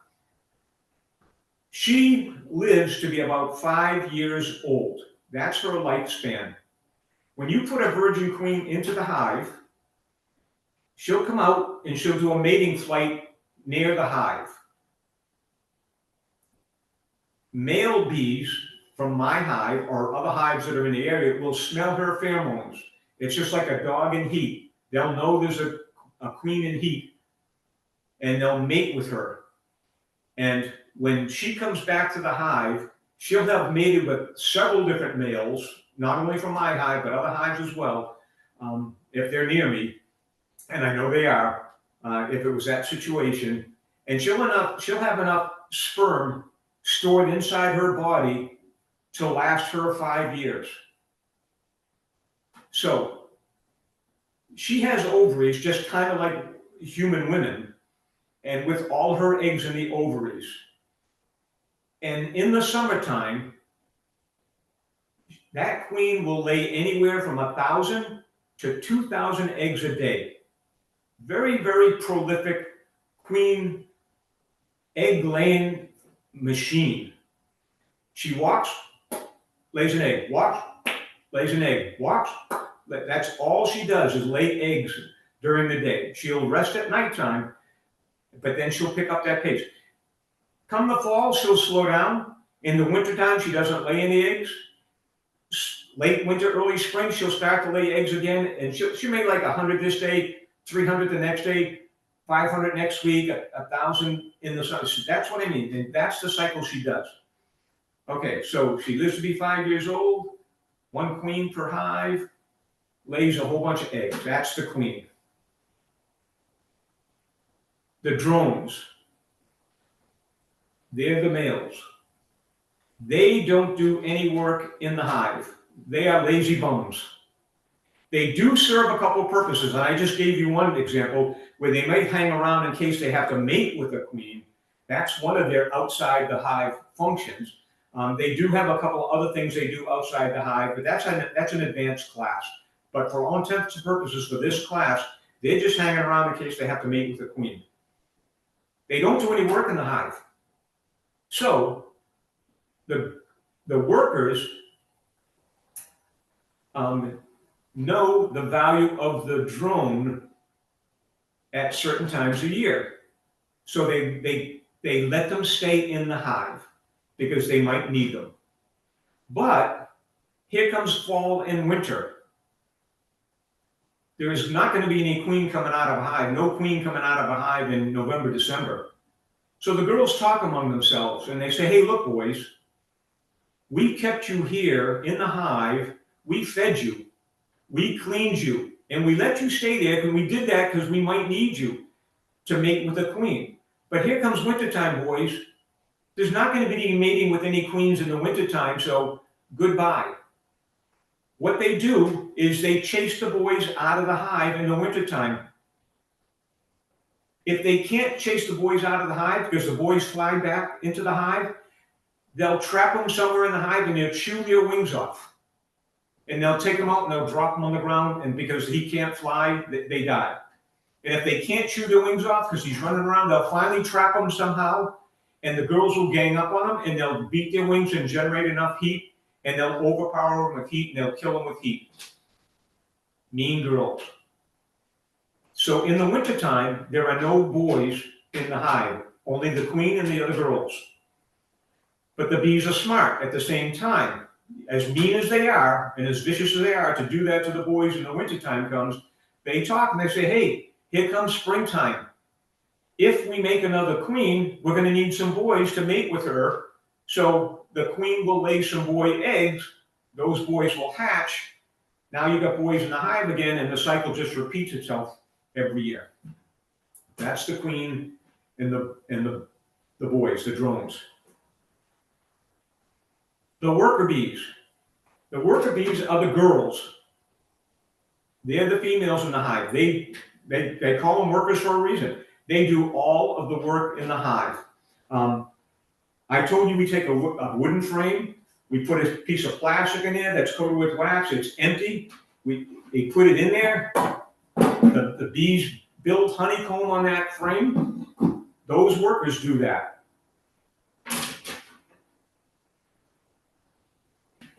She lives to be about 5 years old. That's her lifespan. When you put a virgin queen into the hive, she'll come out and she'll do a mating flight near the hive. Male bees from my hive or other hives that are in the area will smell her pheromones. It's just like a dog in heat. They'll know there's a queen in heat, and they'll mate with her. And when she comes back to the hive, she'll have mated with several different males, not only from my hive, but other hives as well, if they're near me, and I know they are, if it was that situation. And she'll have enough sperm stored inside her body to last her 5 years. So She has ovaries just kind of like human women, and with all her eggs in the ovaries. And in the summertime, that queen will lay anywhere from 1,000 to 2,000 eggs a day. Very, very prolific queen egg laying machine. She walks, lays an egg, walks, lays an egg, walks. That's all she does is lay eggs during the day. She'll rest at nighttime, but then she'll pick up that pace. Come the fall, she'll slow down. In the wintertime, she doesn't lay any eggs. Late winter, early spring, she'll start to lay eggs again, and she'll make like 100 this day, 300 the next day, 500 next week, 1,000 in the summer. That's what I mean, and that's the cycle she does. Okay, so she lives to be 5 years old, one queen per hive, lays a whole bunch of eggs. That's the queen. The drones, they're the males. They don't do any work in the hive. They are lazy bums. They do serve a couple of purposes, and I just gave you one example where they might hang around in case they have to mate with a queen. That's one of their outside the hive functions. They do have a couple of other things they do outside the hive, but that's an advanced class. But for all intents and purposes for this class, they're just hanging around in case they have to mate with a queen. They don't do any work in the hive. So the workers know the value of the drone at certain times of year. So they let them stay in the hive because they might need them. But here comes fall and winter. There is not going to be any queen coming out of a hive, no queen coming out of a hive in November, December. So the girls talk among themselves and they say, hey, look, boys, we kept you here in the hive, we fed you, we cleaned you, and we let you stay there, and we did that because we might need you to mate with a queen. But here comes wintertime, boys. There's not going to be any mating with any queens in the wintertime, so goodbye. What they do is they chase the boys out of the hive in the wintertime. If they can't chase the boys out of the hive because the boys fly back into the hive, they'll trap them somewhere in the hive and they'll chew their wings off. And they'll take them out and they'll drop them on the ground, and because he can't fly, they die. And if they can't chew their wings off because he's running around, they'll finally trap them somehow, and the girls will gang up on them and they'll beat their wings and generate enough heat, and they'll overpower them with heat and they'll kill them with heat. Mean girls. So in the wintertime, there are no boys in the hive, only the queen and the other girls. But the bees are smart at the same time. As mean as they are, and as vicious as they are to do that to the boys in the wintertime comes, they talk and they say, hey, here comes springtime. If we make another queen, we're going to need some boys to mate with her. So the queen will lay some boy eggs. Those boys will hatch. Now you got boys in the hive again, and the cycle just repeats itself every year. That's the queen and the boys, the drones. The worker bees. The worker bees are the girls. They're the females in the hive. They call them workers for a reason. They do all of the work in the hive. I told you we take a wooden frame, we put a piece of plastic in there that's coated with wax, it's empty. They put it in there. The bees build honeycomb on that frame. Those workers do that.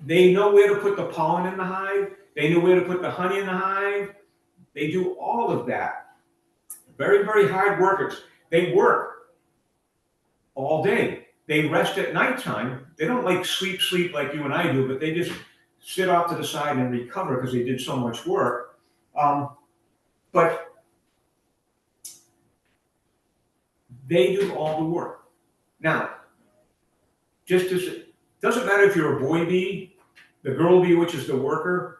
They know where to put the pollen in the hive. They know where to put the honey in the hive. They do all of that. Very, very hard workers. They work all day. They rest at nighttime. They don't like sleep like you and I do, but they just sit off to the side and recover because they did so much work. But they do all the work. Now, doesn't matter if you're a boy bee, the girl bee, which is the worker,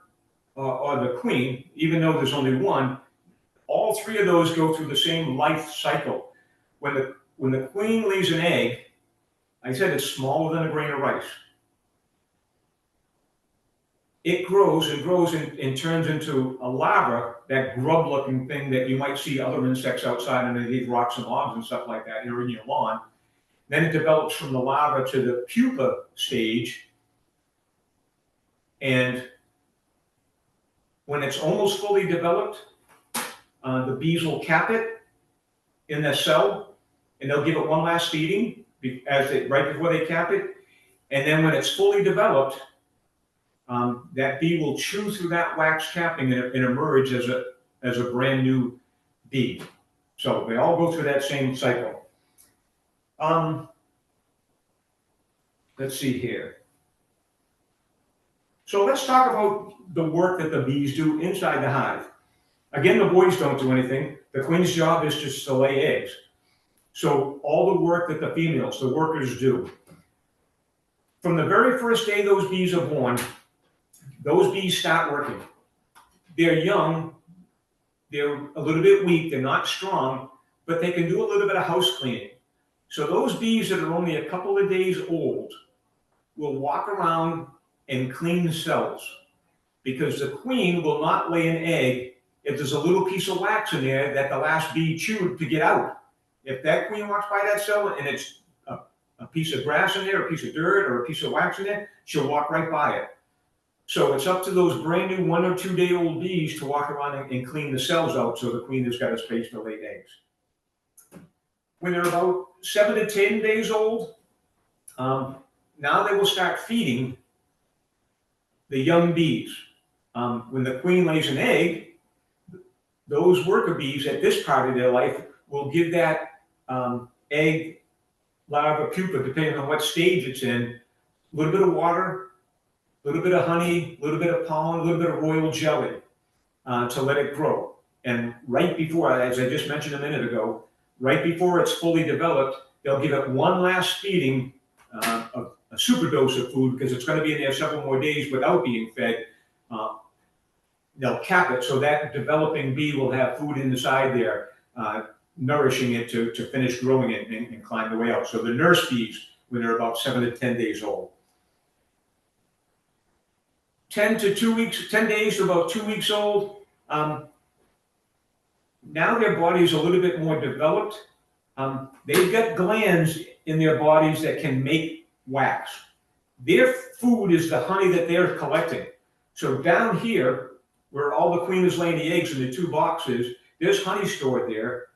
or the queen, even though there's only one, all three of those go through the same life cycle. When the queen lays an egg, I said it's smaller than a grain of rice. it grows and grows and turns into a larva, that grub-looking thing that you might see other insects outside underneath rocks and logs and stuff like that or in your lawn. Then it develops from the larva to the pupa stage. And when it's almost fully developed, the bees will cap it in the cell, and they'll give it one last feeding right before they cap it. And then when it's fully developed, that bee will chew through that wax capping and emerge as a brand new bee. So they all go through that same cycle. Let's see here. So let's talk about the work that the bees do inside the hive. Again, the boys don't do anything. The queen's job is just to lay eggs. So all the work that the females, the workers, do. From the very first day those bees are born, those bees start working. They're young, they're a little bit weak, they're not strong, but they can do a little bit of house cleaning. So those bees that are only a couple of days old will walk around and clean the cells, because the queen will not lay an egg if there's a little piece of wax in there that the last bee chewed to get out. If that queen walks by that cell and it's a piece of grass in there, a piece of dirt, or a piece of wax in there, she'll walk right by it. So it's up to those brand new 1 or 2 day old bees to walk around and clean the cells out so the queen has got a space to lay eggs. When they're about 7 to 10 days old, now they will start feeding the young bees. When the queen lays an egg, those worker bees at this part of their life will give that egg, larva, pupa, depending on what stage it's in, a little bit of water, a little bit of honey, a little bit of pollen, a little bit of royal jelly to let it grow. And right before, as I just mentioned a minute ago, right before it's fully developed, they'll give it one last feeding, a super dose of food, because it's going to be in there several more days without being fed. They'll cap it so that developing bee will have food inside there, nourishing it to finish growing it and climb the way out. So the nurse bees, when they're about 7 to 10 days old. 10 days to about 2 weeks old, now their body is a little bit more developed. They've got glands in their bodies that can make wax. Their food is the honey that they're collecting. So down here, where all the queen is laying the eggs in the 2 boxes, there's honey stored there.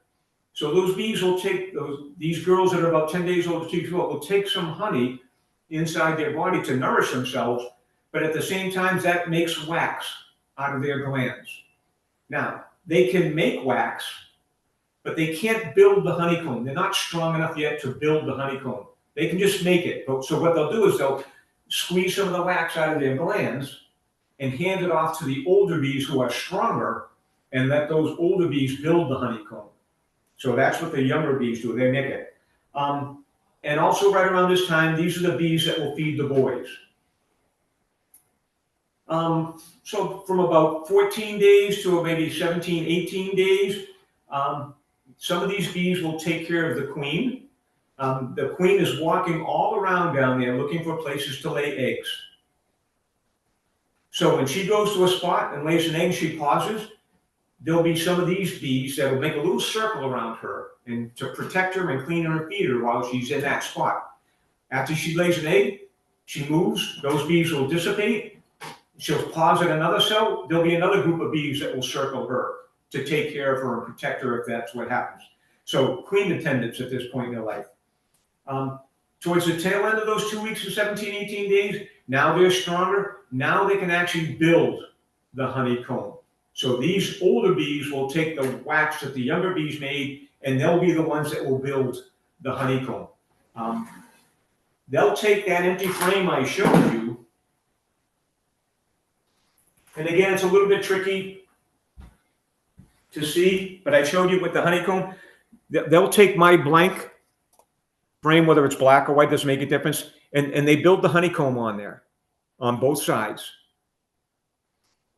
So those bees will take these girls that are about 10 days old to 2 weeks old will take some honey inside their body to nourish themselves, but at the same time, that makes wax out of their glands. Now, they can make wax, but they can't build the honeycomb. They're not strong enough yet to build the honeycomb. They can just make it. So what they'll do is they'll squeeze some of the wax out of their glands and hand it off to the older bees who are stronger, and let those older bees build the honeycomb. So that's what the younger bees do. They make it. And also right around this time, these are the bees that will feed the boys. So from about 14 days to maybe 17, 18 days, some of these bees will take care of the queen. The queen is walking all around down there looking for places to lay eggs. So when she goes to a spot and lays an egg, she pauses. There'll be some of these bees that will make a little circle around her and to protect her and clean her and feed her while she's in that spot. After she lays an egg, she moves. Those bees will dissipate. She'll pause at another cell. There'll be another group of bees that will circle her to take care of her and protect her if that's what happens. So queen attendants at this point in their life. Towards the tail end of those 2 weeks and 17, 18 days, now they're stronger. Now they can actually build the honeycomb. So these older bees will take the wax that the younger bees made, and they'll be the ones that will build the honeycomb. They'll take that empty frame I showed you, and again, it's a little bit tricky to see, but I showed you with the honeycomb. They'll take my blank frame, whether it's black or white, doesn't make a difference, and they build the honeycomb on there, on both sides.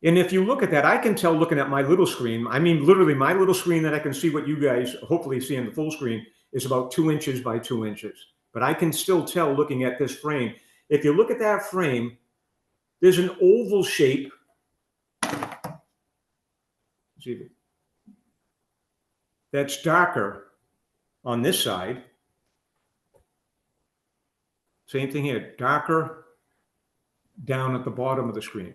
And if you look at that, I can tell looking at my little screen, I mean literally my little screen that I can see what you guys hopefully see in the full screen is about 2 inches by 2 inches. But I can still tell looking at this frame. If you look at that frame, there's an oval shape. See, that's darker on this side. Same thing here, darker down at the bottom of the screen.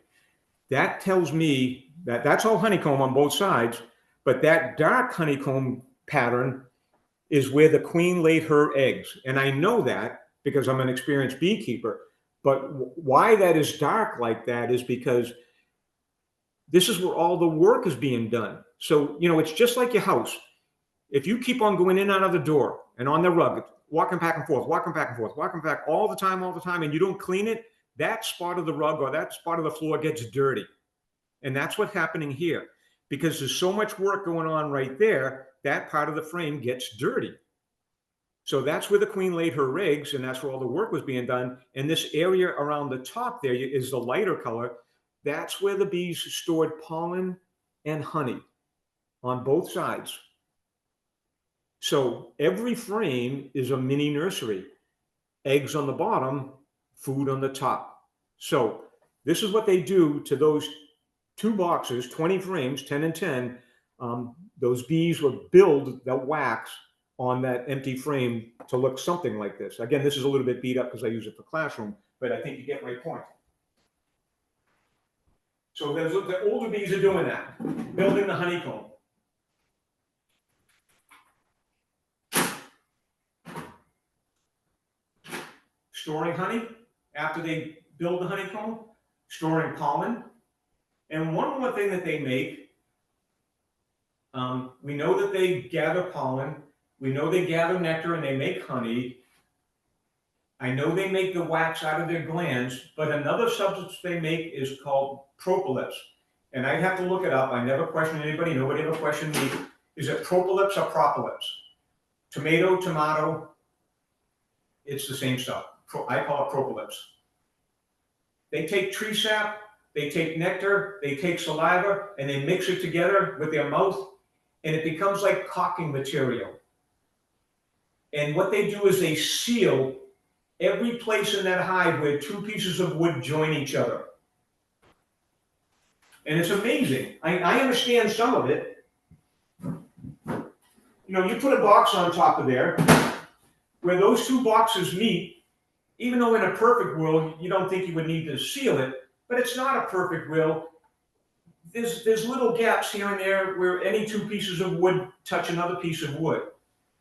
That tells me that that's all honeycomb on both sides, but that dark honeycomb pattern is where the queen laid her eggs. And I know that because I'm an experienced beekeeper. But why that is dark like that is because this is where all the work is being done. So, you know, it's just like your house. If you keep on going in and out of the door and on the rug, walking back and forth, walking back and forth, walking back all the time, and you don't clean it, that spot of the rug or that spot of the floor gets dirty. And that's what's happening here. Because there's so much work going on right there, that part of the frame gets dirty. So that's where the queen laid her eggs, and that's where all the work was being done. And this area around the top there is the lighter color. That's where the bees stored pollen and honey on both sides. So every frame is a mini nursery. Eggs on the bottom, food on the top. So this is what they do to those 2 boxes, 20 frames, 10 and 10. Those bees would build the wax on that empty frame to look something like this. Again, this is a little bit beat up because I use it for classroom, but I think you get my point. So the older bees are doing that, building the honeycomb. Storing honey after they build the honeycomb, storing pollen. And one more thing that they make, we know that they gather pollen, we know they gather nectar and they make honey. I know they make the wax out of their glands, but another substance they make is called propolis. And I have to look it up. I never question anybody, nobody ever questioned me. Is it propolis or propolis? Tomato, it's the same stuff. I call it propolis. They take tree sap, they take nectar, they take saliva, and they mix it together with their mouth, and it becomes like caulking material. And what they do is they seal every place in that hive where 2 pieces of wood join each other. And it's amazing. I understand some of it. You know, you put a box on top of there where those 2 boxes meet, even though in a perfect world, you don't think you would need to seal it, but it's not a perfect world. There's little gaps here and there where any 2 pieces of wood touch another piece of wood.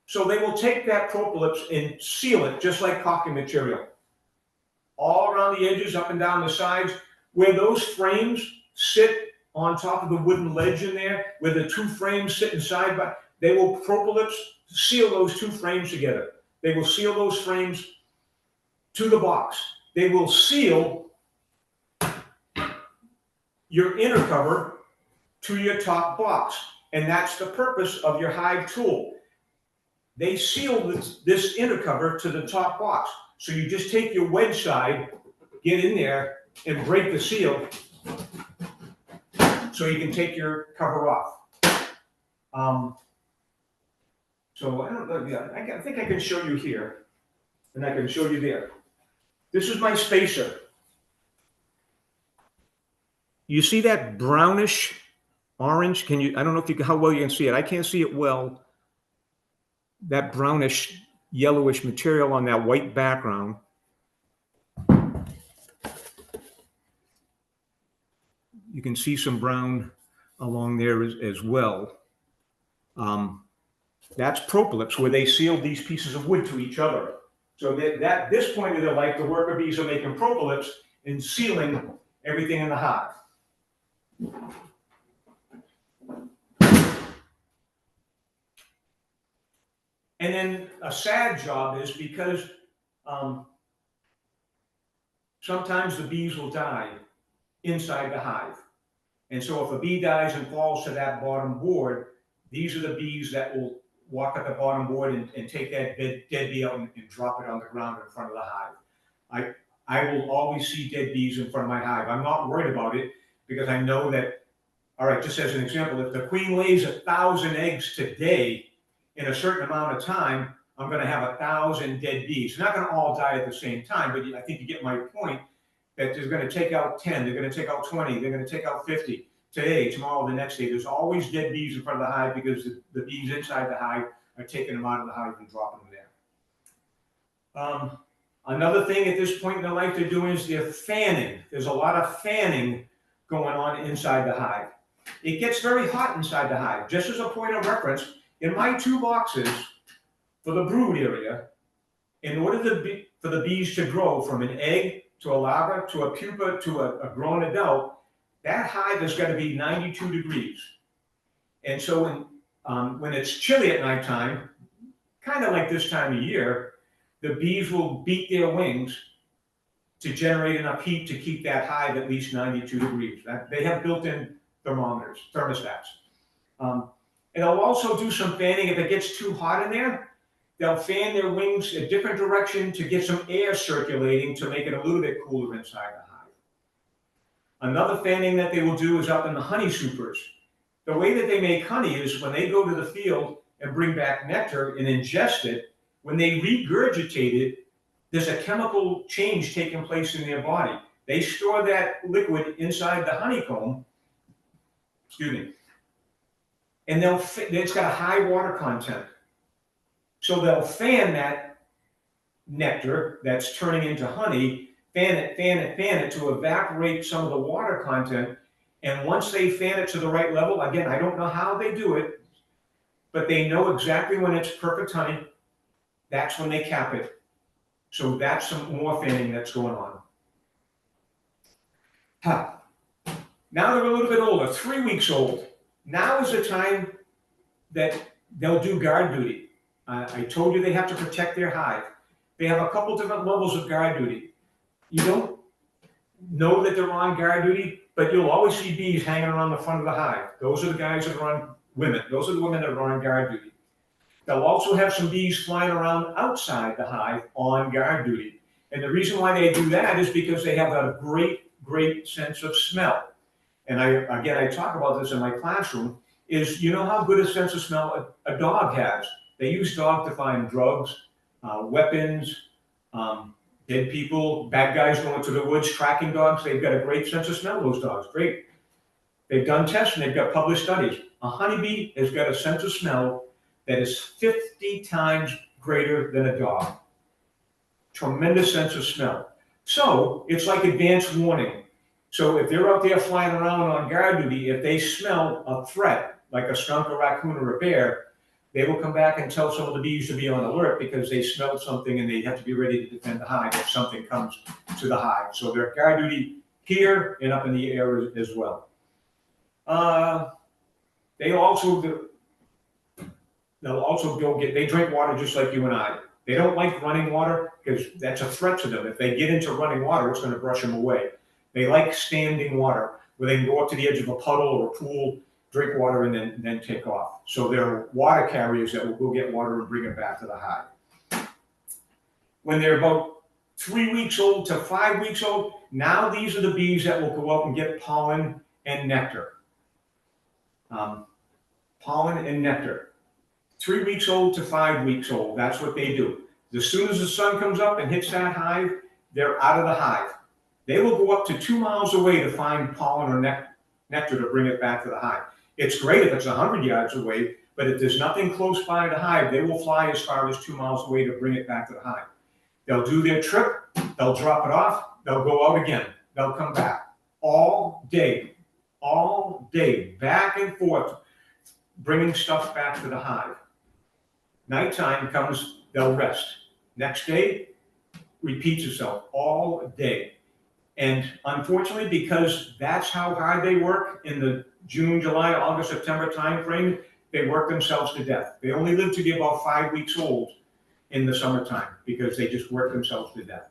So they will take that propolis and seal it just like caulking material. All around the edges, up and down the sides, where those frames sit on top of the wooden ledge in there, where the 2 frames sit side by, they will propolis seal those 2 frames together. They will seal those frames to the box. They will seal your inner cover to your top box. And that's the purpose of your hive tool. They seal this inner cover to the top box. So you just take your wedge side, get in there, and break the seal so you can take your cover off. So I don't know, I think I can show you here, and I can show you there. This is my spacer. You see that brownish orange? Can you? I don't know if you how well you can see it. I can't see it well. That brownish yellowish material on that white background. You can see some brown along there as well. That's propolis, where they sealed these pieces of wood to each other. So that this point of their life, the worker bees are making propolis and sealing everything in the hive. And then a sad job is because sometimes the bees will die inside the hive. And so if a bee dies and falls to that bottom board, these are the bees that will walk at the bottom board and take that dead bee out and drop it on the ground in front of the hive. I will always see dead bees in front of my hive. I'm not worried about it because I know that, all right, just as an example, if the queen lays 1,000 eggs today, in a certain amount of time, I'm going to have 1,000 dead bees. They're not going to all die at the same time, but I think you get my point that is going to take out 10, they're going to take out 20, they're going to take out 50. Today, tomorrow, the next day, there's always dead bees in front of the hive because the bees inside the hive are taking them out of the hive and dropping them there. Another thing at this point in their life they're doing is they're fanning. There's a lot of fanning going on inside the hive. It gets very hot inside the hive. Just as a point of reference, in my 2 boxes for the brood area, in order for the bees to grow from an egg to a larva to a pupa to a grown adult, that hive has got to be 92 degrees. And so when it's chilly at nighttime, kind of like this time of year, the bees will beat their wings to generate enough heat to keep that hive at least 92 degrees. They have built-in thermometers, thermostats. And they'll also do some fanning. If it gets too hot in there, they'll fan their wings a different direction to get some air circulating to make it a little bit cooler inside the hive. Another fanning that they will do is up in the honey supers. The way that they make honey is when they go to the field and bring back nectar and ingest it, when they regurgitate it, there's a chemical change taking place in their body. They store that liquid inside the honeycomb, and it's got a high water content. So they'll fan that nectar that's turning into honey, fan it to evaporate some of the water content. And once they fan it to the right level, again, I don't know how they do it, but they know exactly when it's perfect honey. That's when they cap it. So that's some more fanning that's going on. Now they're a little bit older, 3 weeks old. Now is the time that they'll do guard duty. I told you they have to protect their hive. They have a couple different levels of guard duty. You don't know that they're on guard duty, but you'll always see bees hanging around the front of the hive. Those are the guys that are on women. Those are the women that are on guard duty. They'll also have some bees flying around outside the hive on guard duty. And the reason why they do that is because they have a great sense of smell. And I talk about this in my classroom, is you know how good a sense of smell a dog has. They use dogs to find drugs, weapons, dead people, bad guys going to the woods, tracking dogs. They've got a great sense of smell, those dogs, great. They've done tests and they've got published studies. A honeybee has got a sense of smell that is 50 times greater than a dog. Tremendous sense of smell. So it's like advanced warning. So if they're out there flying around on guard duty, if they smell a threat, like a skunk, a raccoon, or a bear, they will come back and tell some of the bees to be on alert because they smelled something and they have to be ready to defend the hive if something comes to the hive. So they're guard duty here and up in the air as well. They'll also go they drink water just like you and I. They don't like running water because that's a threat to them. If they get into running water, it's going to brush them away. They like standing water where they can go up to the edge of a puddle or a pool, drink water, and then take off. So they're water carriers that will go get water and bring it back to the hive. When they're about 3 weeks old to 5 weeks old, now these are the bees that will go out and get pollen and nectar. Pollen and nectar. 3 weeks old to 5 weeks old, that's what they do. As soon as the sun comes up and hits that hive, they're out of the hive. They will go up to 2 miles away to find pollen or nectar to bring it back to the hive. It's great if it's 100 yards away, but if there's nothing close by the hive, they will fly as far as 2 miles away to bring it back to the hive. They'll do their trip, they'll drop it off, they'll go out again, they'll come back all day, back and forth, bringing stuff back to the hive. Nighttime comes, they'll rest. Next day, repeats itself all day. And unfortunately, because that's how hard they work in the June, July, August, September timeframe, they work themselves to death. They only live to be about 5 weeks old in the summertime because they just work themselves to death.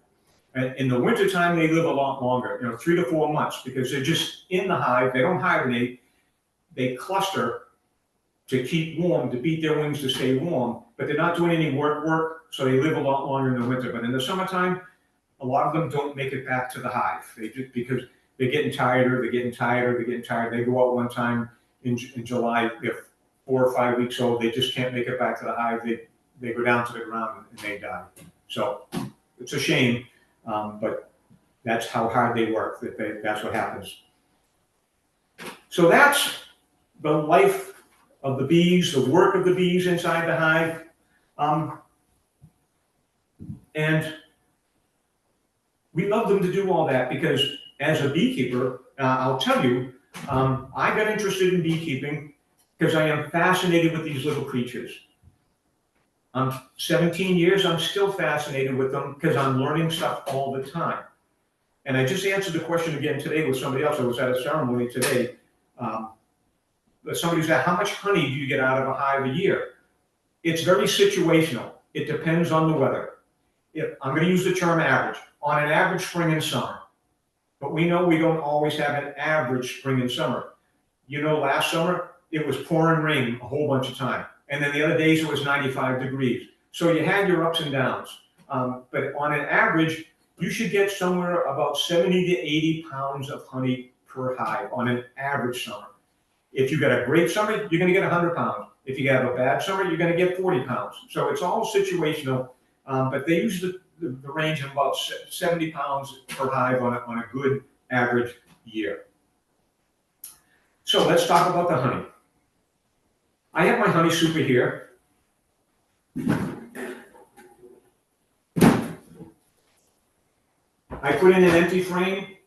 And in the wintertime, they live a lot longer, 3 to 4 months, because they're just in the hive. They don't hibernate. They cluster to keep warm, to beat their wings to stay warm, but they're not doing any work, so they live a lot longer in the winter. But in the summertime, a lot of them don't make it back to the hive. Because they're getting tired. They go out one time in July, they're 4 or 5 weeks old, they just can't make it back to the hive. They go down to the ground and they die. So it's a shame, but That's how hard they work. That's what happens. So that's the life of the bees, the work of the bees inside the hive. And we love them to do all that because as a beekeeper, I'll tell you, I got interested in beekeeping because I am fascinated with these little creatures. I'm 17 years, I'm still fascinated with them because I'm learning stuff all the time. And I just answered the question again today with somebody else. I was at a ceremony today. Somebody said, how much honey do you get out of a hive a year? It's very situational. It depends on the weather. I'm going to use the term average. On an average spring and summer. But we know we don't always have an average spring and summer. You know, last summer, it was pouring rain a whole bunch of time. And then the other days it was 95 degrees. So you had your ups and downs. But on an average, you should get somewhere about 70 to 80 pounds of honey per hive on an average summer. If you get a great summer, you're going to get 100 pounds. If you have a bad summer, you're going to get 40 pounds. So it's all situational. But they use the range of about 70 pounds per hive on a good average year. So let's talk about the honey. I have my honey super here. I put in an empty frame.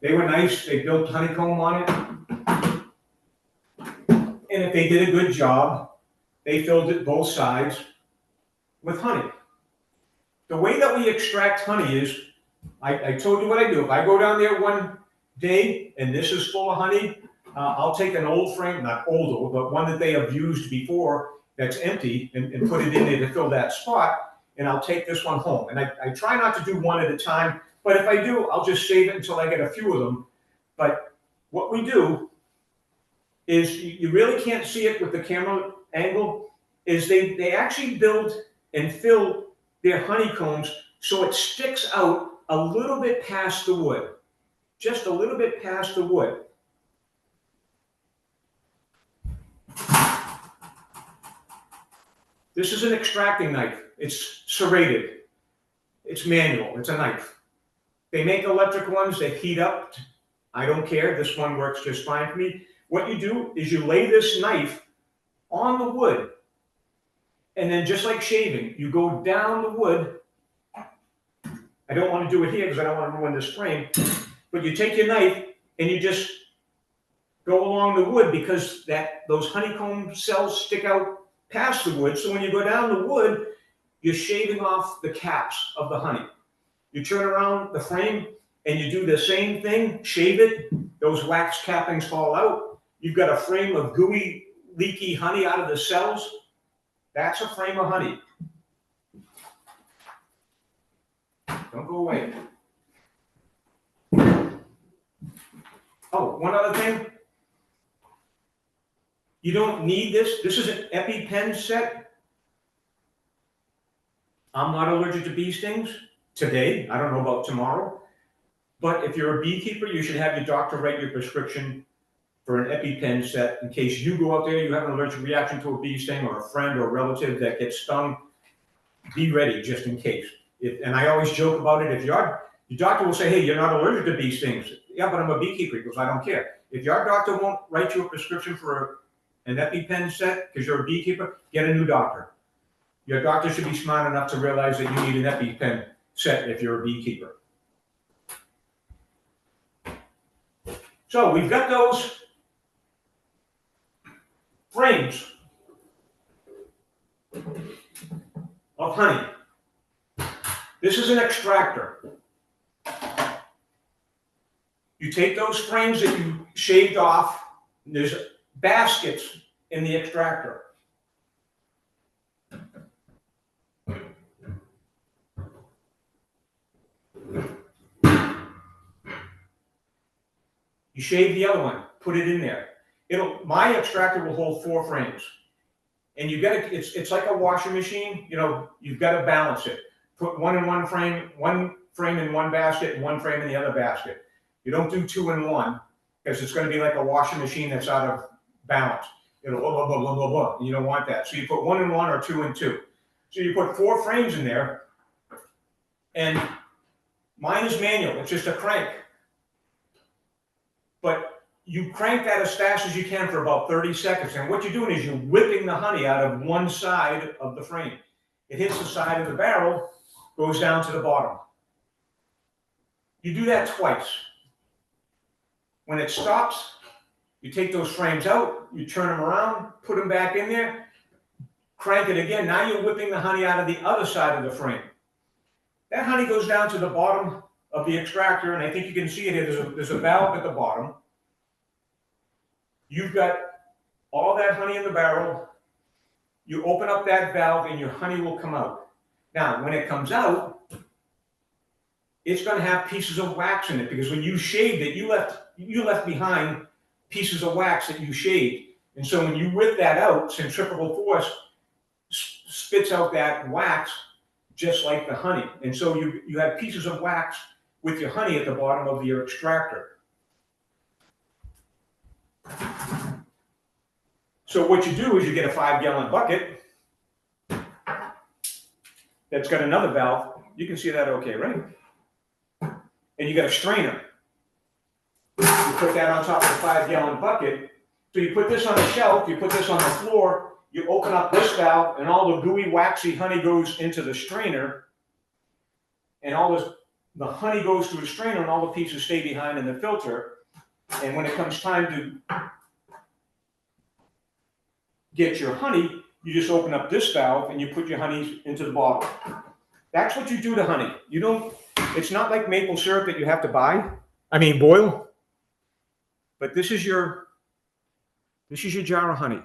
They were nice. They built honeycomb on it. And if they did a good job, they filled it both sides with honey. The way that we extract honey is, I told you what I do. If I go down there one day and this is full of honey, I'll take an old frame, not old, but one that they have used before that's empty and put it in there to fill that spot, and I'll take this one home. And I try not to do one at a time, but if I do, I'll just save it until I get a few of them. But what we do is, you really can't see it with the camera angle, is they actually build and fill their honeycombs so it sticks out a little bit past the wood, just a little bit past the wood. This is an extracting knife. It's serrated. It's manual. It's a knife. They make electric ones that heat up. I don't care. This one works just fine for me. What you do is you lay this knife on the wood, and then just like shaving, you go down the wood. I don't want to do it here because I don't want to ruin this frame, but you take your knife and you just go along the wood because those honeycomb cells stick out past the wood. So when you go down the wood, you're shaving off the caps of the honey. You turn around the frame and you do the same thing, shave it, those wax cappings fall out. You've got a frame of gooey, leaky honey out of the cells. That's a frame of honey. Don't go away. Oh, one other thing. You don't need this. This is an EpiPen set. I'm not allergic to bee stings today. I don't know about tomorrow. But if you're a beekeeper, you should have your doctor write your prescription for an EpiPen set in case you go out there, you have an allergic reaction to a bee sting, or a friend or a relative that gets stung. Be ready just in case. And I always joke about it. If your doctor will say, hey, you're not allergic to bee stings. Yeah, but I'm a beekeeper. He goes, I don't care. If your doctor won't write you a prescription for an EpiPen set because you're a beekeeper, get a new doctor. Your doctor should be smart enough to realize that you need an EpiPen set if you're a beekeeper. So we've got those frames of honey. This is an extractor. You take those frames that you shaved off, and there's baskets in the extractor. You shave the other one, put it in there. My extractor will hold 4 frames. And you got to, it's like a washing machine, you've got to balance it. Put one in one frame in one basket, and one frame in the other basket. You don't do 2 in 1 because it's going to be like a washing machine that's out of balance. It'll blah, blah, blah, blah, blah, blah. You don't want that. So you put 1 in 1 or 2 in 2. So you put 4 frames in there, and Mine is manual, it's just a crank. But you crank that as fast as you can for about 30 seconds. And what you're doing is you're whipping the honey out of one side of the frame. It hits the side of the barrel, goes down to the bottom. You do that twice. When it stops, you take those frames out, you turn them around, put them back in there, crank it again. Now you're whipping the honey out of the other side of the frame. That honey goes down to the bottom of the extractor, and I think you can see it here. There's a valve at the bottom. You've got all that honey in the barrel. You open up that valve and your honey will come out. Now, when it comes out, it's going to have pieces of wax in it, because when you shaved it, you left behind pieces of wax that you shaved. And so when you whip that out, centrifugal force spits out that wax just like the honey. And so you have pieces of wax with your honey at the bottom of your extractor. So what you do is you get a 5-gallon bucket that's got another valve. You can see that okay, right? And you got a strainer. You put that on top of the 5-gallon bucket. So you put this on the shelf, you put this on the floor, you open up this valve, and all the gooey, waxy honey goes into the strainer, and all the honey goes through the strainer, and all the pieces stay behind in the filter. And when it comes time to get your honey, you just open up this valve and you put your honey into the bottle. That's what you do to honey. You don't, it's not like maple syrup that you have to boil. But this is your jar of honey.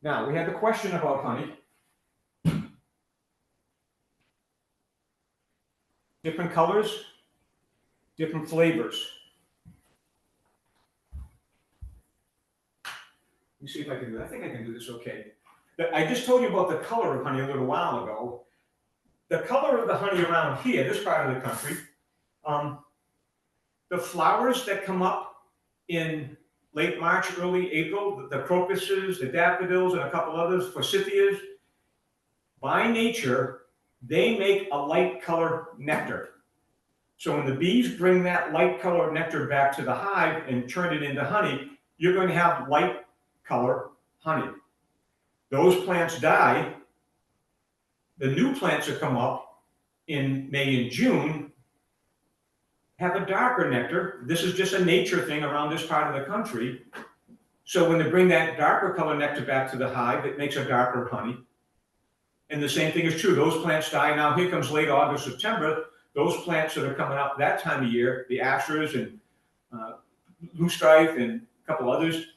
Now, we had the question about honey. Different colors, different flavors. Let me see if I can do that. I think I can do this okay. I just told you about the color of honey a little while ago. The color of the honey around here, this part of the country, the flowers that come up in late March, early April, the crocuses, the daffodils, and a couple others, forsythias, by nature, they make a light color nectar. So when the bees bring that light color nectar back to the hive and turn it into honey, you're going to have light color honey. Those plants die. The new plants that come up in May and June have a darker nectar. This is just a nature thing around this part of the country. So when they bring that darker color nectar back to the hive, it makes a darker honey. And the same thing is true. Those plants die. Now here comes late August, September. Those plants that are coming up that time of year, the asters and loosestrife and a couple others,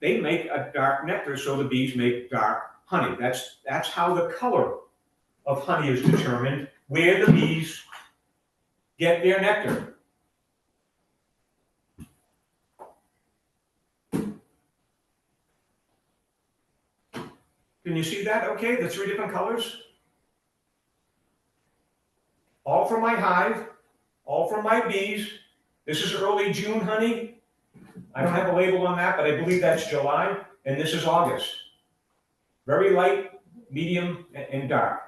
they make a dark nectar, so the bees make dark honey. That's how the color of honey is determined, where the bees get their nectar. Can you see that? Okay, the 3 different colors. All from my hive, all from my bees. This is early June honey. I don't have a label on that, but I believe that's July, and this is August. Very light, medium, and dark.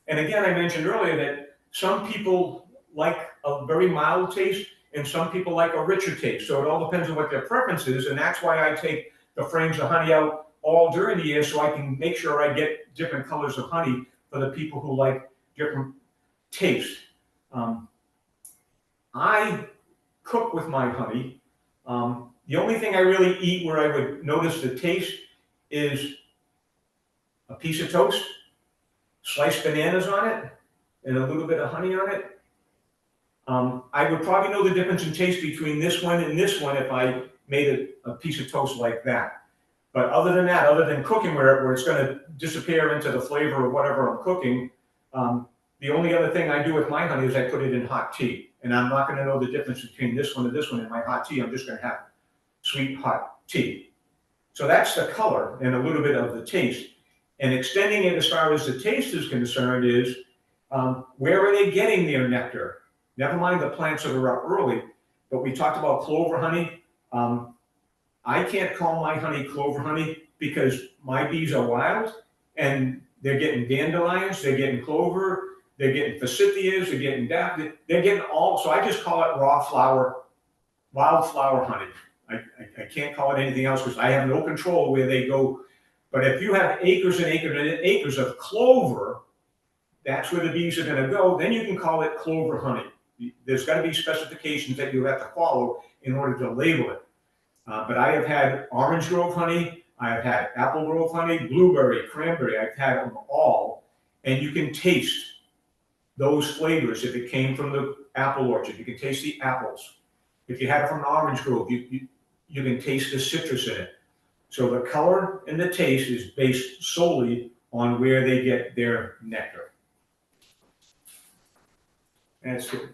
And again, I mentioned earlier that some people like a very mild taste, and some people like a richer taste. So it all depends on what their preference is, and that's why I take the frames of honey out all during the year, so I can make sure I get different colors of honey for the people who like different taste. I cook with my honey. The only thing I really eat where I would notice the taste is a piece of toast, sliced bananas on it, and a little bit of honey on it. I would probably know the difference in taste between this one and this one if I made a piece of toast like that. But other than that, other than cooking where it's going to disappear into the flavor of whatever I'm cooking, the only other thing I do with my honey is I put it in hot tea. And I'm not going to know the difference between this one and this one in my hot tea. I'm just going to have sweet hot tea. So that's the color and a little bit of the taste. And extending it as far as the taste is concerned is, where are they getting their nectar? Never mind the plants that are up early, but we talked about clover honey. I can't call my honey clover honey because my bees are wild and they're getting dandelions, they're getting clover, they're getting forsythias, they're getting daffodils, they're getting all, so I just call it raw flower, wildflower honey. I can't call it anything else because I have no control where they go. But if you have acres and acres and acres of clover, that's where the bees are going to go. Then you can call it clover honey. There's got to be specifications that you have to follow in order to label it. But I have had orange grove honey, I have had apple grove honey, blueberry, cranberry, I've had them all. And you can taste those flavors if it came from the apple orchard. You can taste the apples. If you had it from an orange grove, you can taste the citrus in it. So the color and the taste is based solely on where they get their nectar. That's good.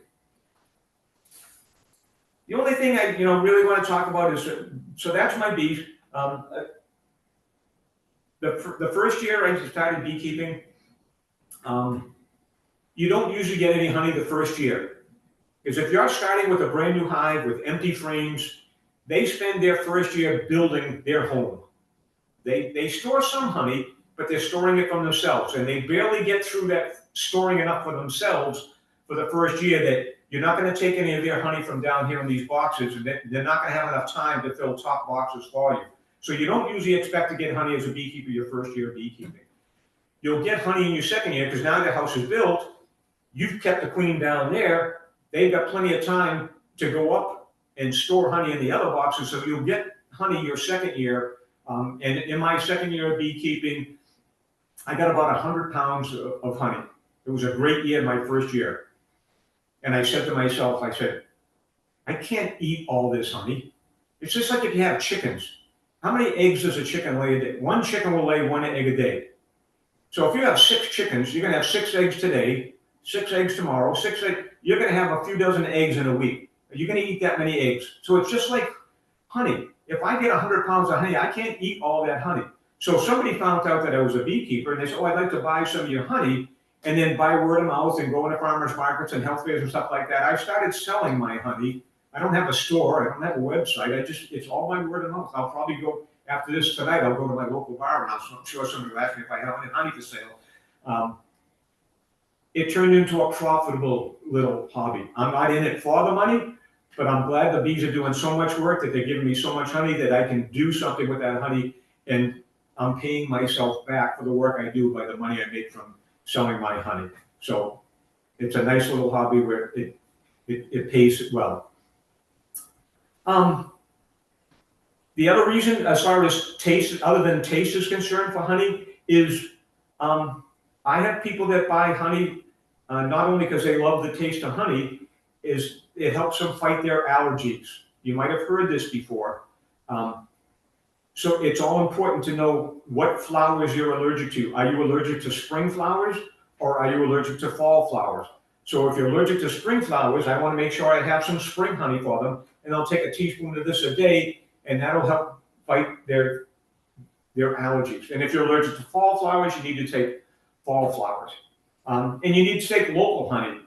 The only thing I really want to talk about is, so that's my bees. The first year I started beekeeping, you don't usually get any honey the first year. Because if you're starting with a brand new hive with empty frames, they spend their first year building their home. They store some honey, but they're storing it from themselves. And they barely get through that storing enough for themselves for the first year that you're not going to take any of their honey from down here in these boxes, and they're not going to have enough time to fill top boxes for you. So you don't usually expect to get honey as a beekeeper your first year of beekeeping. You'll get honey in your second year because now the house is built. You've kept the queen down there. They've got plenty of time to go up and store honey in the other boxes, so you'll get honey your second year. And in my second year of beekeeping, I got about 100 pounds of honey. It was a great year, my first year. And I said to myself, I can't eat all this honey. It's just like if you have chickens. How many eggs does a chicken lay a day? One chicken will lay 1 egg a day. So if you have 6 chickens, you're going to have 6 eggs today, 6 eggs tomorrow, 6 eggs. You're going to have a few dozen eggs in a week. You're going to eat that many eggs. So it's just like honey. If I get 100 pounds of honey, I can't eat all that honey. So somebody found out that I was a beekeeper, and they said, oh, I'd like to buy some of your honey. And then by word of mouth and going to farmers markets and health fairs and stuff like that, I started selling my honey. I don't have a store. I don't have a website. It's all by word of mouth. I'll probably go, after this tonight, I'll go to my local bar, and I'm sure somebody will ask me if I have any honey for sale. It turned into a profitable little hobby. I'm not in it for the money, but I'm glad the bees are doing so much work that they're giving me so much honey that I can do something with that honey, and I'm paying myself back for the work I do by the money I make from selling my honey. So it's a nice little hobby where it pays well. The other reason, as far as taste, other than taste is concerned for honey, is I have people that buy honey not only because they love the taste of honey, is it helps them fight their allergies. You might have heard this before. So it's all important to know what flowers you're allergic to. Are you allergic to spring flowers, or are you allergic to fall flowers? So if you're allergic to spring flowers, I want to make sure I have some spring honey for them, and I'll take a teaspoon of this a day, and that'll help fight their allergies. And if you're allergic to fall flowers, you need to take fall flowers. And you need to take local honey.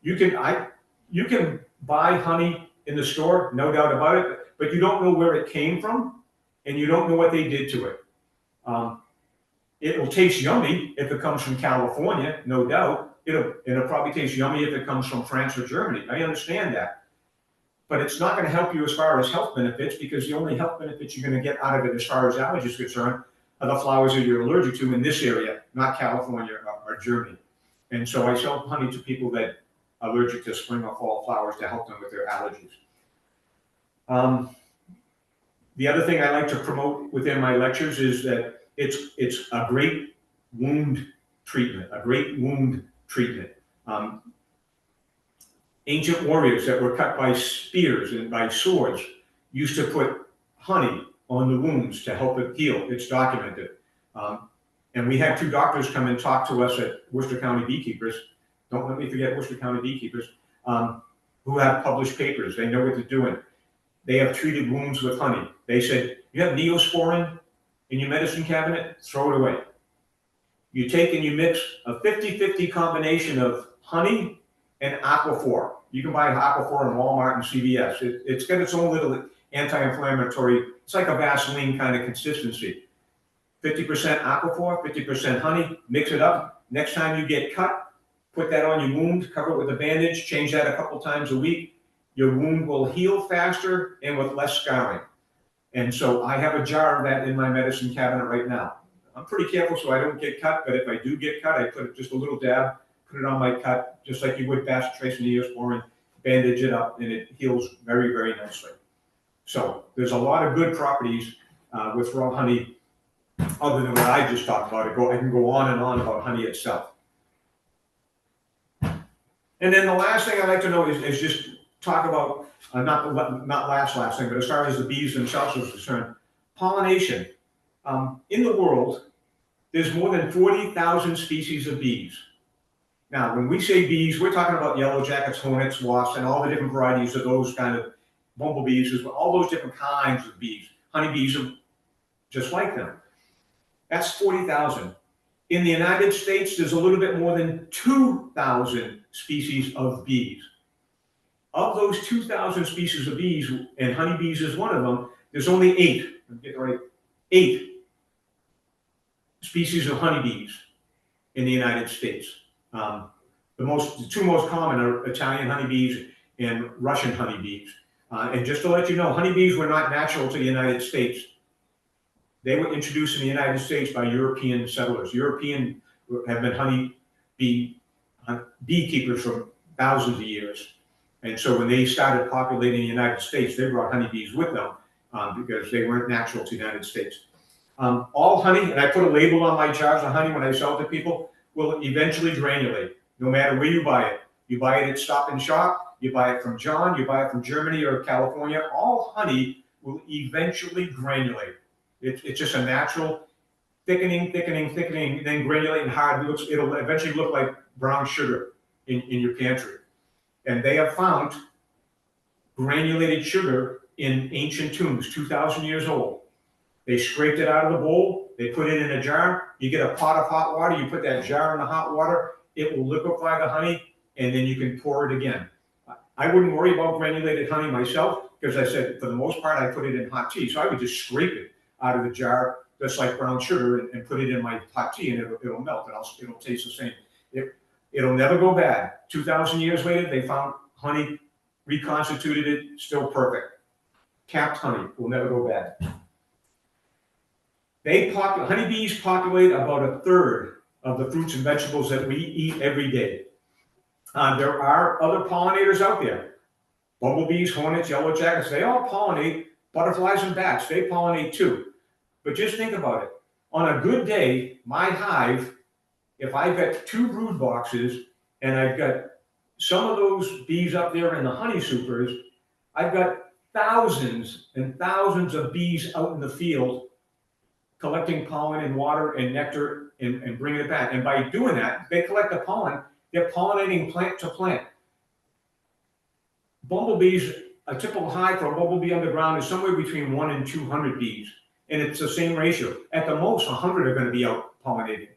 You can buy honey in the store, no doubt about it, but you don't know where it came from, and you don't know what they did to it. It'll taste yummy if it comes from California, no doubt. It'll probably taste yummy if it comes from France or Germany. I understand that. But it's not going to help you as far as health benefits, because the only health benefits you're going to get out of it as far as allergies are concerned are the flowers that you're allergic to in this area, not California or Germany. And so I sell honey to people that are allergic to spring or fall flowers to help them with their allergies. The other thing I like to promote within my lectures is that it's a great wound treatment, Ancient warriors that were cut by spears and by swords used to put honey on the wounds to help it heal. It's documented. And we had 2 doctors come and talk to us at Worcester County Beekeepers. Don't let me forget Worcester County Beekeepers, who have published papers. They know what they're doing. They have treated wounds with honey. They said, you have Neosporin in your medicine cabinet, throw it away. You take and you mix a 50-50 combination of honey and Aquaphor. You can buy Aquaphor in Walmart and CVS. It's got its own little anti-inflammatory, it's like a Vaseline kind of consistency. 50% Aquaphor, 50% honey, mix it up. Next time you get cut, put that on your wound, cover it with a bandage, change that a couple times a week. Your wound will heal faster and with less scarring. And so I have a jar of that in my medicine cabinet right now. I'm pretty careful so I don't get cut, but if I do get cut, I put just a little dab, put it on my cut, just like you would Bacitracin Neosporin, bandage it up, and it heals very, very nicely. So there's a lot of good properties with raw honey, other than what I just talked about. I can go on and on about honey itself. And then the last thing I'd like to know is just talk about, not last thing, but as far as the bees themselves are concerned, pollination. In the world, there's more than 40,000 species of bees. Now, when we say bees, we're talking about yellow jackets, hornets, wasps, and all the different varieties of those kind of bumblebees, all those different kinds of bees. Honeybees are just like them. That's 40,000. In the United States, there's a little bit more than 2,000 species of bees. Of those 2,000 species of bees, and honeybees is one of them, there's only 8. I'm getting right. 8 species of honeybees in the United States. The two most common are Italian honeybees and Russian honeybees. And just to let you know, honeybees were not natural to the United States. They were introduced in the United States by European settlers. Europeans have been beekeepers for thousands of years. And so when they started populating the United States, they brought honeybees with them because they weren't natural to the United States. All honey, and I put a label on my jars of honey when I sell it to people, will eventually granulate, no matter where you buy it. You buy it at Stop and Shop, you buy it from John, you buy it from Germany or California, all honey will eventually granulate. It's just a natural thickening, then granulating hard. It'll eventually look like brown sugar in your pantry. And they have found granulated sugar in ancient tombs, 2,000 years old. They scraped it out of the bowl, they put it in a jar, you get a pot of hot water, you put that jar in the hot water, it will liquefy the honey, and then you can pour it again. I wouldn't worry about granulated honey myself, because I said, for the most part, I put it in hot tea. So I would just scrape it out of the jar, just like brown sugar, and put it in my hot tea, and it'll melt, and it'll taste the same. It'll never go bad. 2,000 years later, they found honey, reconstituted it, still perfect. Capped honey will never go bad. Honeybees populate about a third of the fruits and vegetables that we eat every day. There are other pollinators out there. Bumblebees, hornets, yellow jackets, they all pollinate. Butterflies and bats, they pollinate too. But just think about it. On a good day, my hive, if I've got 2 brood boxes and I've got some of those bees up there in the honey supers, I've got thousands and thousands of bees out in the field collecting pollen and water and nectar and bringing it back. And by doing that, they collect the pollen, they're pollinating plant to plant. Bumblebees, a typical hive for a bumblebee underground is somewhere between 1 and 200 bees. And it's the same ratio. At the most, 100 are going to be out pollinating.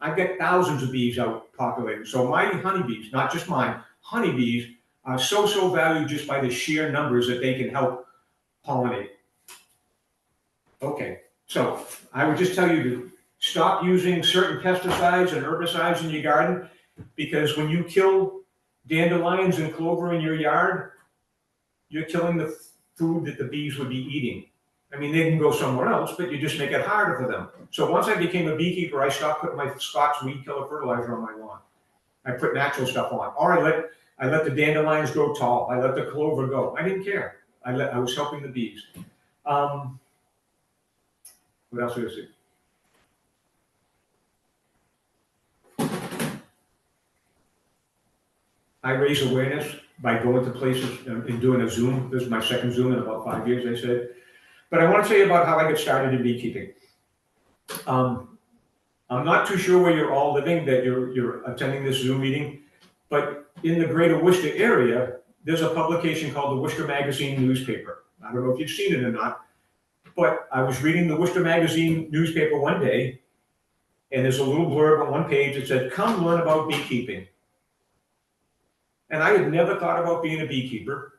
I've got thousands of bees out populating. So my honeybees, not just mine, honeybees are so valued just by the sheer numbers that they can help pollinate. Okay, so I would just tell you to stop using certain pesticides and herbicides in your garden, because when you kill dandelions and clover in your yard, you're killing the food that the bees would be eating. I mean, they can go somewhere else, but you just make it harder for them. So once I became a beekeeper, I stopped putting my Scotch weed killer fertilizer on my lawn. I put natural stuff on. Or I let the dandelions grow tall. I let the clover go. I didn't care. I was helping the bees. What else did I say? I raise awareness by going to places and doing a Zoom. This is my second Zoom in about 5 years, I said. But I want to tell you about how I got started in beekeeping. I'm not too sure where you're all living, that you're attending this Zoom meeting, but in the greater Worcester area, there's a publication called the Worcester Magazine newspaper. I don't know if you've seen it or not, but I was reading the Worcester Magazine newspaper one day, and there's a little blurb on one page that said, "Come learn about beekeeping." And I had never thought about being a beekeeper.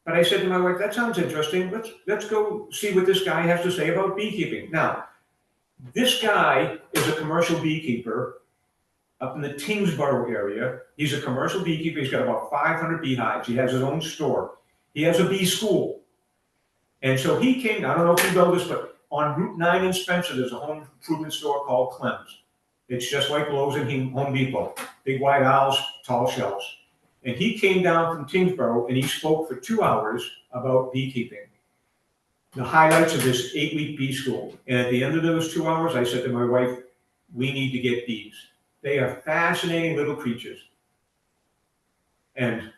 But I said to my wife, that sounds interesting. Let's go see what this guy has to say about beekeeping. Now, this guy is a commercial beekeeper, up in the Tingsboro area. He's a commercial beekeeper. He's got about 500 beehives. He has his own store. He has a bee school. And so he came, I don't know if you know this, but on Route 9 in Spencer, there's a home improvement store called Clem's. It's just like Lowe's and Home Depot. Big white owls, tall shelves. And he came down from Tingsboro and he spoke for 2 hours about beekeeping. The highlights of this 8-week bee school. And at the end of those 2 hours, I said to my wife, we need to get bees. They are fascinating little creatures. And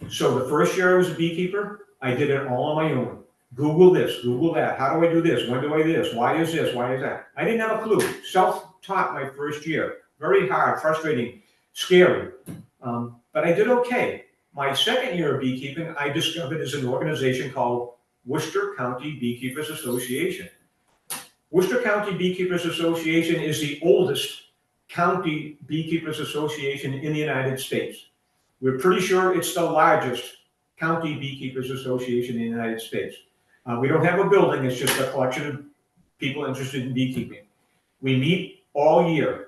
so the first year I was a beekeeper, I did it all on my own. Google this, Google that. How do I do this? When do I do this? Why is this? Why is that? I didn't have a clue. Self-taught my first year. Very hard, frustrating, scary. But I did okay. My second year of beekeeping, I discovered there's an organization called Worcester County Beekeepers Association. Worcester County Beekeepers Association is the oldest county beekeepers association in the United States. We're pretty sure it's the largest county beekeepers association in the United States. We don't have a building, it's just a collection of people interested in beekeeping. We meet all year.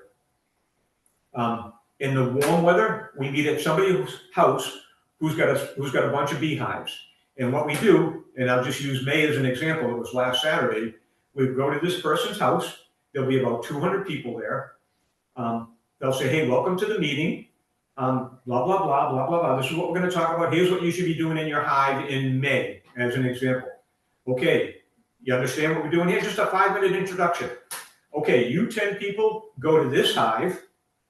In the warm weather, we meet at somebody's house who's got a bunch of beehives. And what we do, and I'll just use May as an example, it was last Saturday, we go to this person's house, there'll be about 200 people there. They'll say, hey, welcome to the meeting, blah, blah, blah, blah, blah, blah. This is what we're gonna talk about. Here's what you should be doing in your hive in May, as an example. Okay, you understand what we're doing here? Just a 5-minute introduction. Okay, you 10 people go to this hive,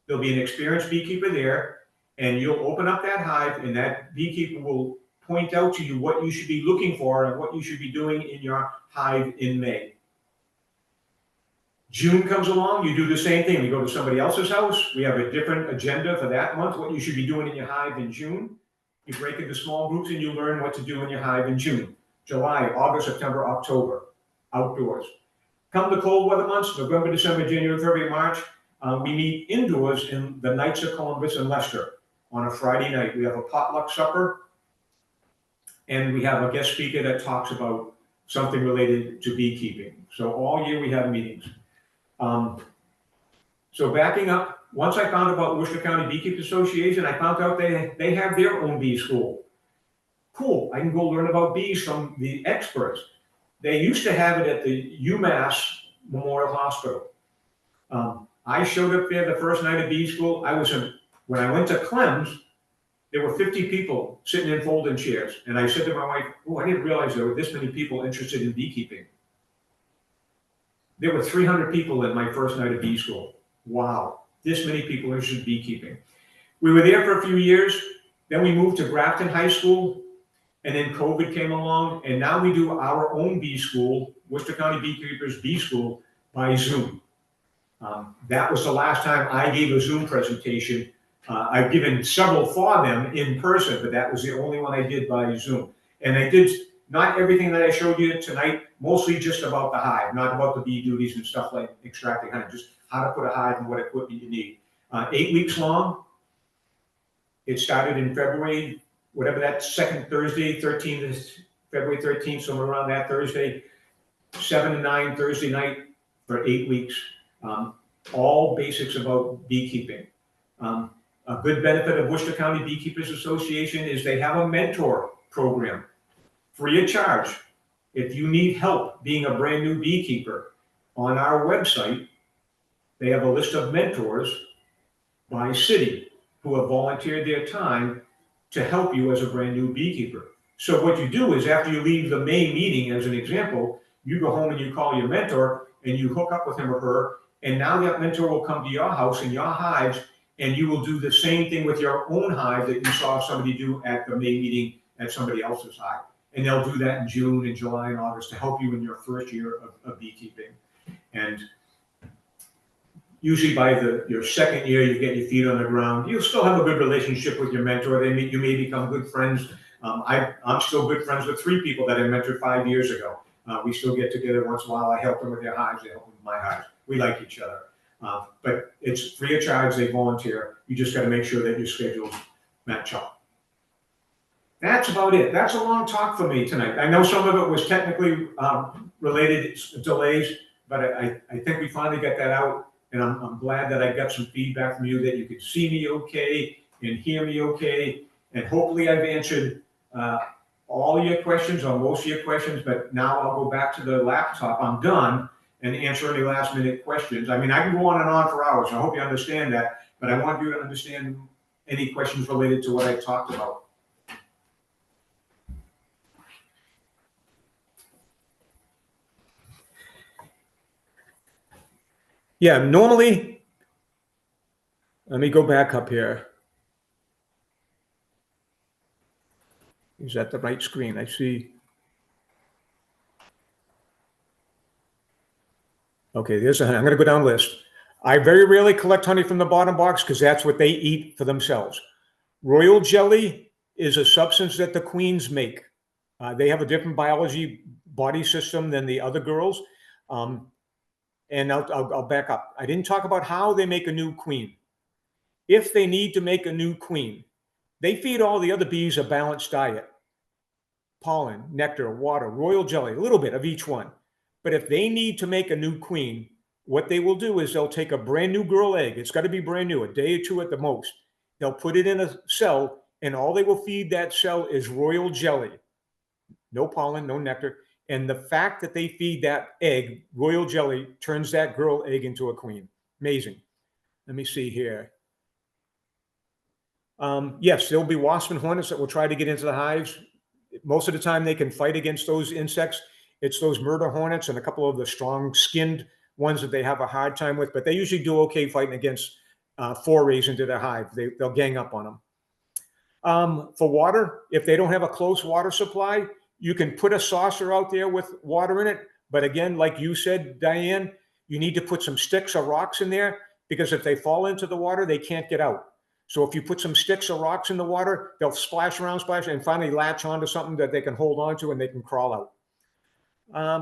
there'll be an experienced beekeeper there, and you'll open up that hive, and that beekeeper will point out to you what you should be looking for and what you should be doing in your hive in May. June comes along, you do the same thing. We go to somebody else's house. We have a different agenda for that month, what you should be doing in your hive in June. You break into small groups and you learn what to do in your hive in June. July, August, September, October, outdoors. Come the cold weather months, November, December, January, February, March, we meet indoors in the Knights of Columbus in Leicester on a Friday night. We have a potluck supper, and we have a guest speaker that talks about something related to beekeeping. So all year we have meetings. So backing up, once I found about Worcester County Beekeepers Association, I found out they have their own bee school. Cool, I can go learn about bees from the experts. They used to have it at the UMass Memorial Hospital. I showed up there the first night of bee school. When I went to Clem's, there were 50 people sitting in folding chairs. And I said to my wife, oh, I didn't realize there were this many people interested in beekeeping. There were 300 people in my first night of bee school. Wow, this many people interested in beekeeping. We were there for a few years. Then we moved to Grafton High School. And then COVID came along. And now we do our own bee school, Worcester County Beekeepers Bee School, by Zoom. That was the last time I gave a Zoom presentation. I've given several for them in person, but that was the only one I did by Zoom. And I did not everything that I showed you tonight, mostly just about the hive, not about the bee duties and stuff like extracting honey, just how to put a hive and what equipment you need. 8 weeks long. It started in February, whatever that second Thursday, February 13th, somewhere around that Thursday, 7 to 9 Thursday night for 8 weeks. All basics about beekeeping. A good benefit of Worcester County Beekeepers Association is they have a mentor program, free of charge. If you need help being a brand new beekeeper, on our website, they have a list of mentors by city who have volunteered their time to help you as a brand new beekeeper. So what you do is after you leave the May meeting, as an example, you go home and you call your mentor and you hook up with him or her, and now that mentor will come to your house in your hives, and you will do the same thing with your own hive that you saw somebody do at the May meeting at somebody else's hive. And they'll do that in June and July and August to help you in your first year of beekeeping. And usually by your second year, you get your feet on the ground. You'll still have a good relationship with your mentor. You may become good friends. I'm still good friends with 3 people that I mentored 5 years ago. We still get together once in a while. I help them with their hives. They help them with my hives. We like each other. But it's free of charge. They volunteer. You just got to make sure that your schedules match up. That's about it. That's a long talk for me tonight. I know some of it was technically related delays, but I think we finally got that out. And I'm glad that I got some feedback from you that you could see me okay and hear me okay. And hopefully I've answered all of your questions or most of your questions, but now I'll go back to the laptop. I'm done, and answer any last minute questions. I mean, I can go on and on for hours. I hope you understand that, but I want you to understand any questions related to what I talked about. Yeah, normally, let me go back up here. Is that the right screen? I see. Okay, there's a honey. I'm going to go down list. I very rarely collect honey from the bottom box because that's what they eat for themselves. Royal jelly is a substance that the queens make. They have a different biology body system than the other girls. And I'll back up. I didn't talk about how they make a new queen. If they need to make a new queen, they feed all the other bees a balanced diet: pollen, nectar, water, royal jelly, a little bit of each one. But if they need to make a new queen, what they will do is they'll take a brand new girl egg. It's got to be brand new, a day or two at the most. They'll put it in a cell, and all they will feed that cell is royal jelly. No pollen, no nectar. And the fact that they feed that egg royal jelly turns that girl egg into a queen. Amazing. Let me see here. Yes, there'll be wasps and hornets that will try to get into the hives. Most of the time they can fight against those insects. It's those murder hornets and a couple of the strong skinned ones that they have a hard time with, but they usually do okay fighting against forays into their hive. They'll gang up on them. For water, if they don't have a close water supply, you can put a saucer out there with water in it. But again, like you said, Diane, you need to put some sticks or rocks in there, because if they fall into the water, they can't get out. So if you put some sticks or rocks in the water, they'll splash around, and finally latch onto something that they can hold on to, and they can crawl out.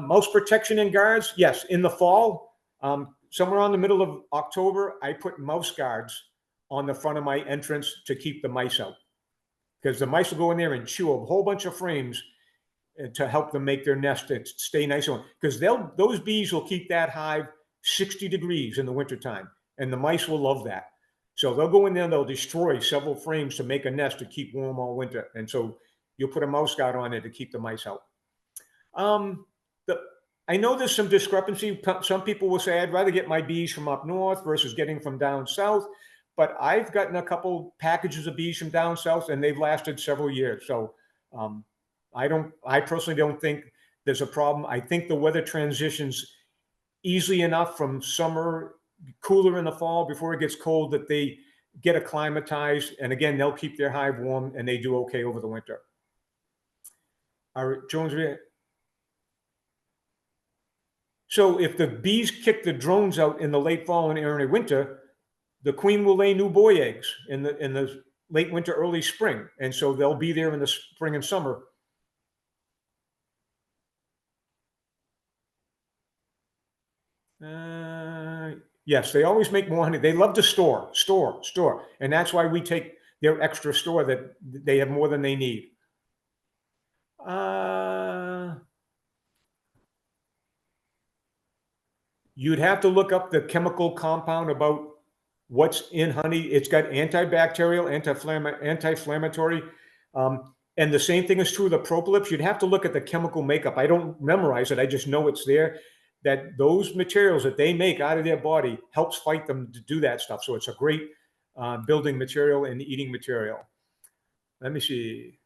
Most protection and guards, yes, in the fall, somewhere around the middle of October, I put mouse guards on the front of my entrance to keep the mice out, because the mice will go in there and chew a whole bunch of frames to help them make their nest and stay nice on. Because those bees will keep that hive 60 degrees in the wintertime, and the mice will love that. So they'll go in there and they'll destroy several frames to make a nest to keep warm all winter. And so you'll put a mouse guard on it to keep the mice out. I know there's some discrepancy. Some people will say, I'd rather get my bees from up north versus getting from down south. But I've gotten a couple packages of bees from down south, and they've lasted several years. So I personally don't think there's a problem. I think the weather transitions easily enough from summer, cooler in the fall before it gets cold, that they get acclimatized. And again, they'll keep their hive warm, and they do okay over the winter. All right, Jones. So if the bees kick the drones out in the late fall and early winter, the queen will lay new boy eggs in the late winter, early spring. And so they'll be there in the spring and summer. Yes, they always make more honey. They love to store. And that's why we take their extra store, that they have more than they need. You'd have to look up the chemical compound about what's in honey. It's got antibacterial, anti-inflammatory. And the same thing is true of the propolis. You'd have to look at the chemical makeup. I don't memorize it. I just know it's there, that those materials that they make out of their body helps fight them to do that stuff. So it's a great building material and eating material. Let me see.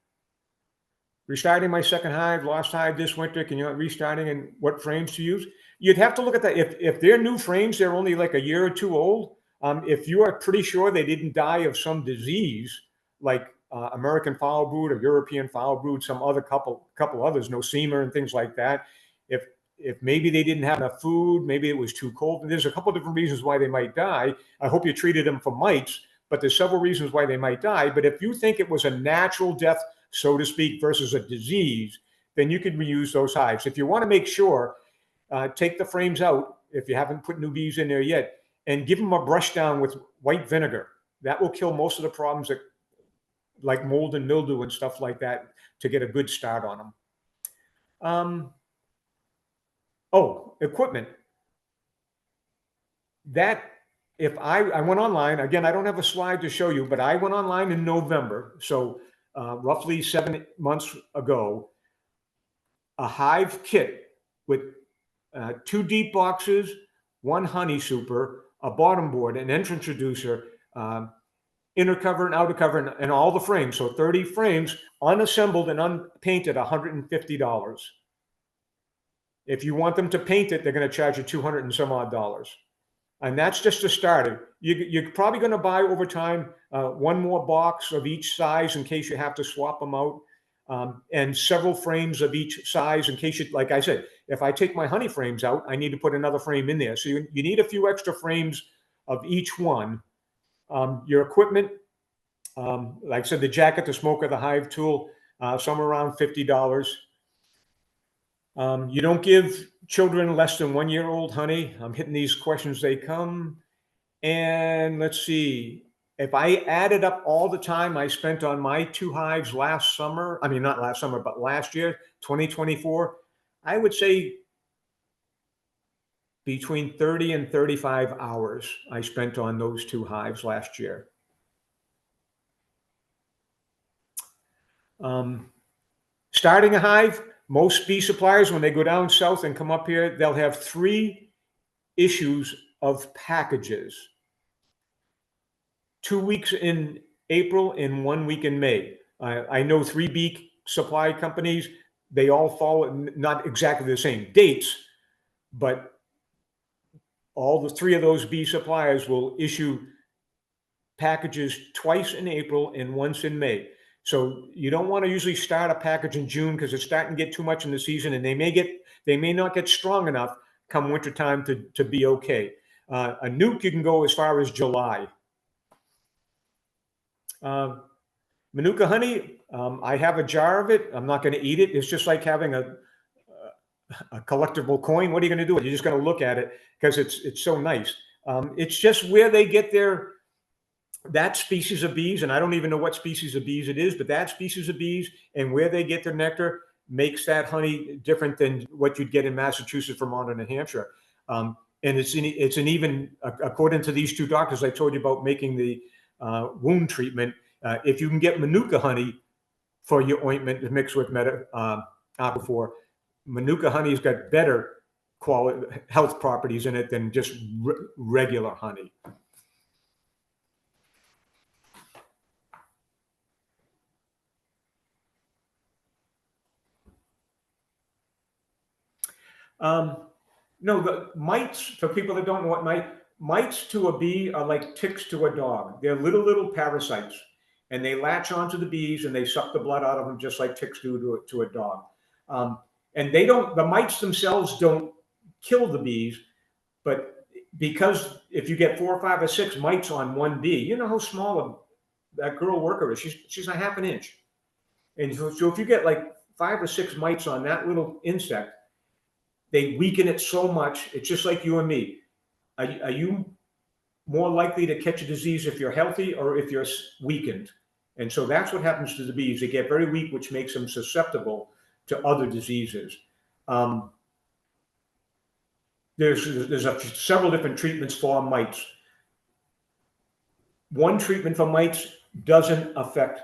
Restarting my second hive, lost hive this winter. Can you restarting, and what frames to use? You'd have to look at that. If they're new frames, they're only like a year or two old. If you are pretty sure they didn't die of some disease, like American foul brood or European foul brood, some other couple others, nosema and things like that. If maybe they didn't have enough food, maybe it was too cold. And there's a couple different reasons why they might die. I hope you treated them for mites, but there's several reasons why they might die. But if you think it was a natural death, so to speak, versus a disease, then you can reuse those hives. If you want to make sure, take the frames out if you haven't put new bees in there yet, and give them a brush down with white vinegar. That will kill most of the problems that, like mold and mildew and stuff like that, to get a good start on them. Equipment. That if I went online, again, I don't have a slide to show you, but I went online in November, so roughly 7 months ago, a hive kit with two deep boxes, one honey super, a bottom board, an entrance reducer, inner cover and outer cover, and all the frames. So 30 frames, unassembled and unpainted, $150. If you want them to paint it, they're going to charge you 200 and some odd dollars. And that's just a starter. You're probably going to buy over time one more box of each size in case you have to swap them out, and several frames of each size in case you, like I said, if I take my honey frames out, I need to put another frame in there. So you need a few extra frames of each one. Your equipment, like I said, the jacket, the smoker, the hive tool, somewhere around $50. You don't give children less than 1 year old honey. I'm hitting these questions, they come. And let's see, if I added up all the time I spent on my two hives last summer, I mean, not last summer, but last year, 2024, I would say between 30 and 35 hours I spent on those two hives last year. Starting a hive, most bee suppliers, when they go down south and come up here, they'll have 3 issues of packages. 2 weeks in April and 1 week in May. I know 3 bee supply companies, they all follow not exactly the same dates, but all the 3 of those bee suppliers will issue packages twice in April and once in May. So you don't want to usually start a package in June because it's starting to get too much in the season, and they may not get strong enough come wintertime to be okay. A nuke, you can go as far as July. Manuka honey, I have a jar of it. I'm not going to eat it. It's just like having a collectible coin. What are you going to do with it? You're just going to look at it because it's so nice. It's just where they get that species of bees, and I don't even know what species of bees it is, but that species of bees and where they get their nectar makes that honey different than what you'd get in Massachusetts, Vermont, and New Hampshire. And it's an even, according to these 2 doctors I told you about making the wound treatment, if you can get Manuka honey for your ointment to mix with Aquaphor, Manuka honey's got better quality health properties in it than just regular honey. No, the mites, for people that don't know what mites to a bee are like ticks to a dog. They're little parasites, and they latch onto the bees and they suck the blood out of them just like ticks do to a dog. And the mites themselves don't kill the bees, but because if you get 4 or 5 or 6 mites on one bee, you know how small that girl worker is. She's a half an inch. And so if you get like 5 or 6 mites on that little insect, they weaken it so much. It's just like you and me. Are you more likely to catch a disease if you're healthy or if you're weakened? And so that's what happens to the bees. They get very weak, which makes them susceptible to other diseases. There's several different treatments for mites. One treatment for mites doesn't affect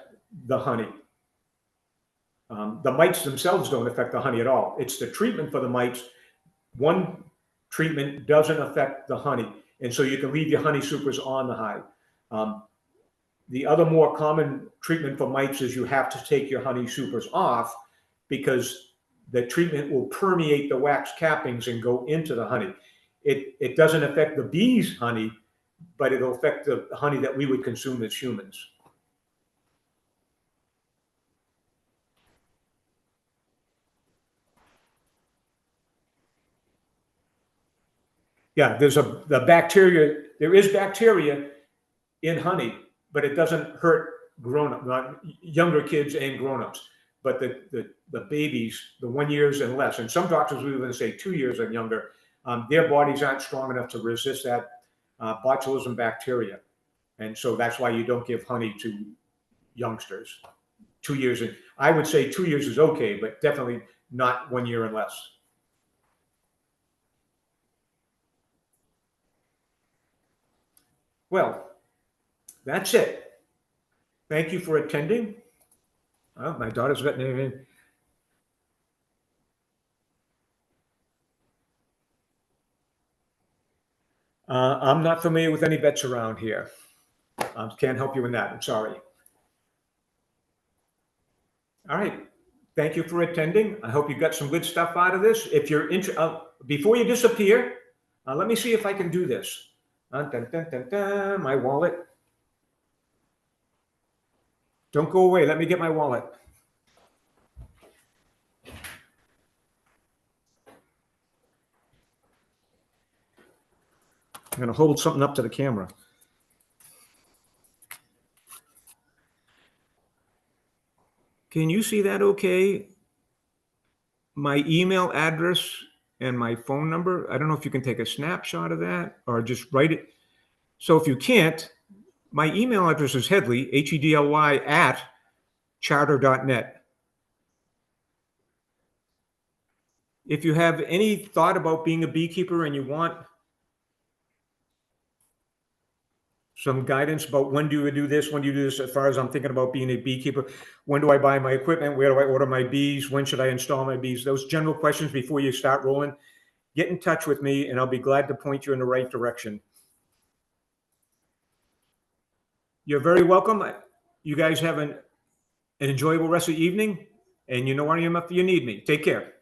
the honey. The mites themselves don't affect the honey at all. It's the treatment for the mites. One treatment doesn't affect the honey, and so you can leave your honey supers on the hive. The other more common treatment for mites is you have to take your honey supers off because the treatment will permeate the wax cappings and go into the honey. It doesn't affect the bees' honey, but it'll affect the honey that we would consume as humans. Yeah, there is bacteria in honey, but it doesn't hurt younger kids and grown-ups. But the babies, the 1 years and less, and some doctors will even say 2 years and younger, their bodies aren't strong enough to resist that botulism bacteria. And so that's why you don't give honey to youngsters. 2 years, and I would say 2 years is okay, but definitely not 1 year and less. Well, that's it. Thank you for attending. Oh, my daughter's veterinarian. I'm not familiar with any vets around here. Can't help you in that. I'm sorry. All right. Thank you for attending. I hope you got some good stuff out of this. If you're interested, before you disappear, let me see if I can do this. Dun, dun, dun, dun, my wallet. Don't go away. Let me get my wallet. I'm going to hold something up to the camera. Can you see that okay? My email address and my phone number. I don't know if you can take a snapshot of that or just write it. So if you can't, my email address is Hedley, Hedly, at charter.net. If you have any thought about being a beekeeper and you want some guidance about when do you do this, when do you do this, as far as I'm thinking about being a beekeeper, when do I buy my equipment, where do I order my bees, when should I install my bees, those general questions before you start rolling, get in touch with me and I'll be glad to point you in the right direction. You're very welcome. You guys have an enjoyable rest of the evening, and you know where I am if you need me. Take care.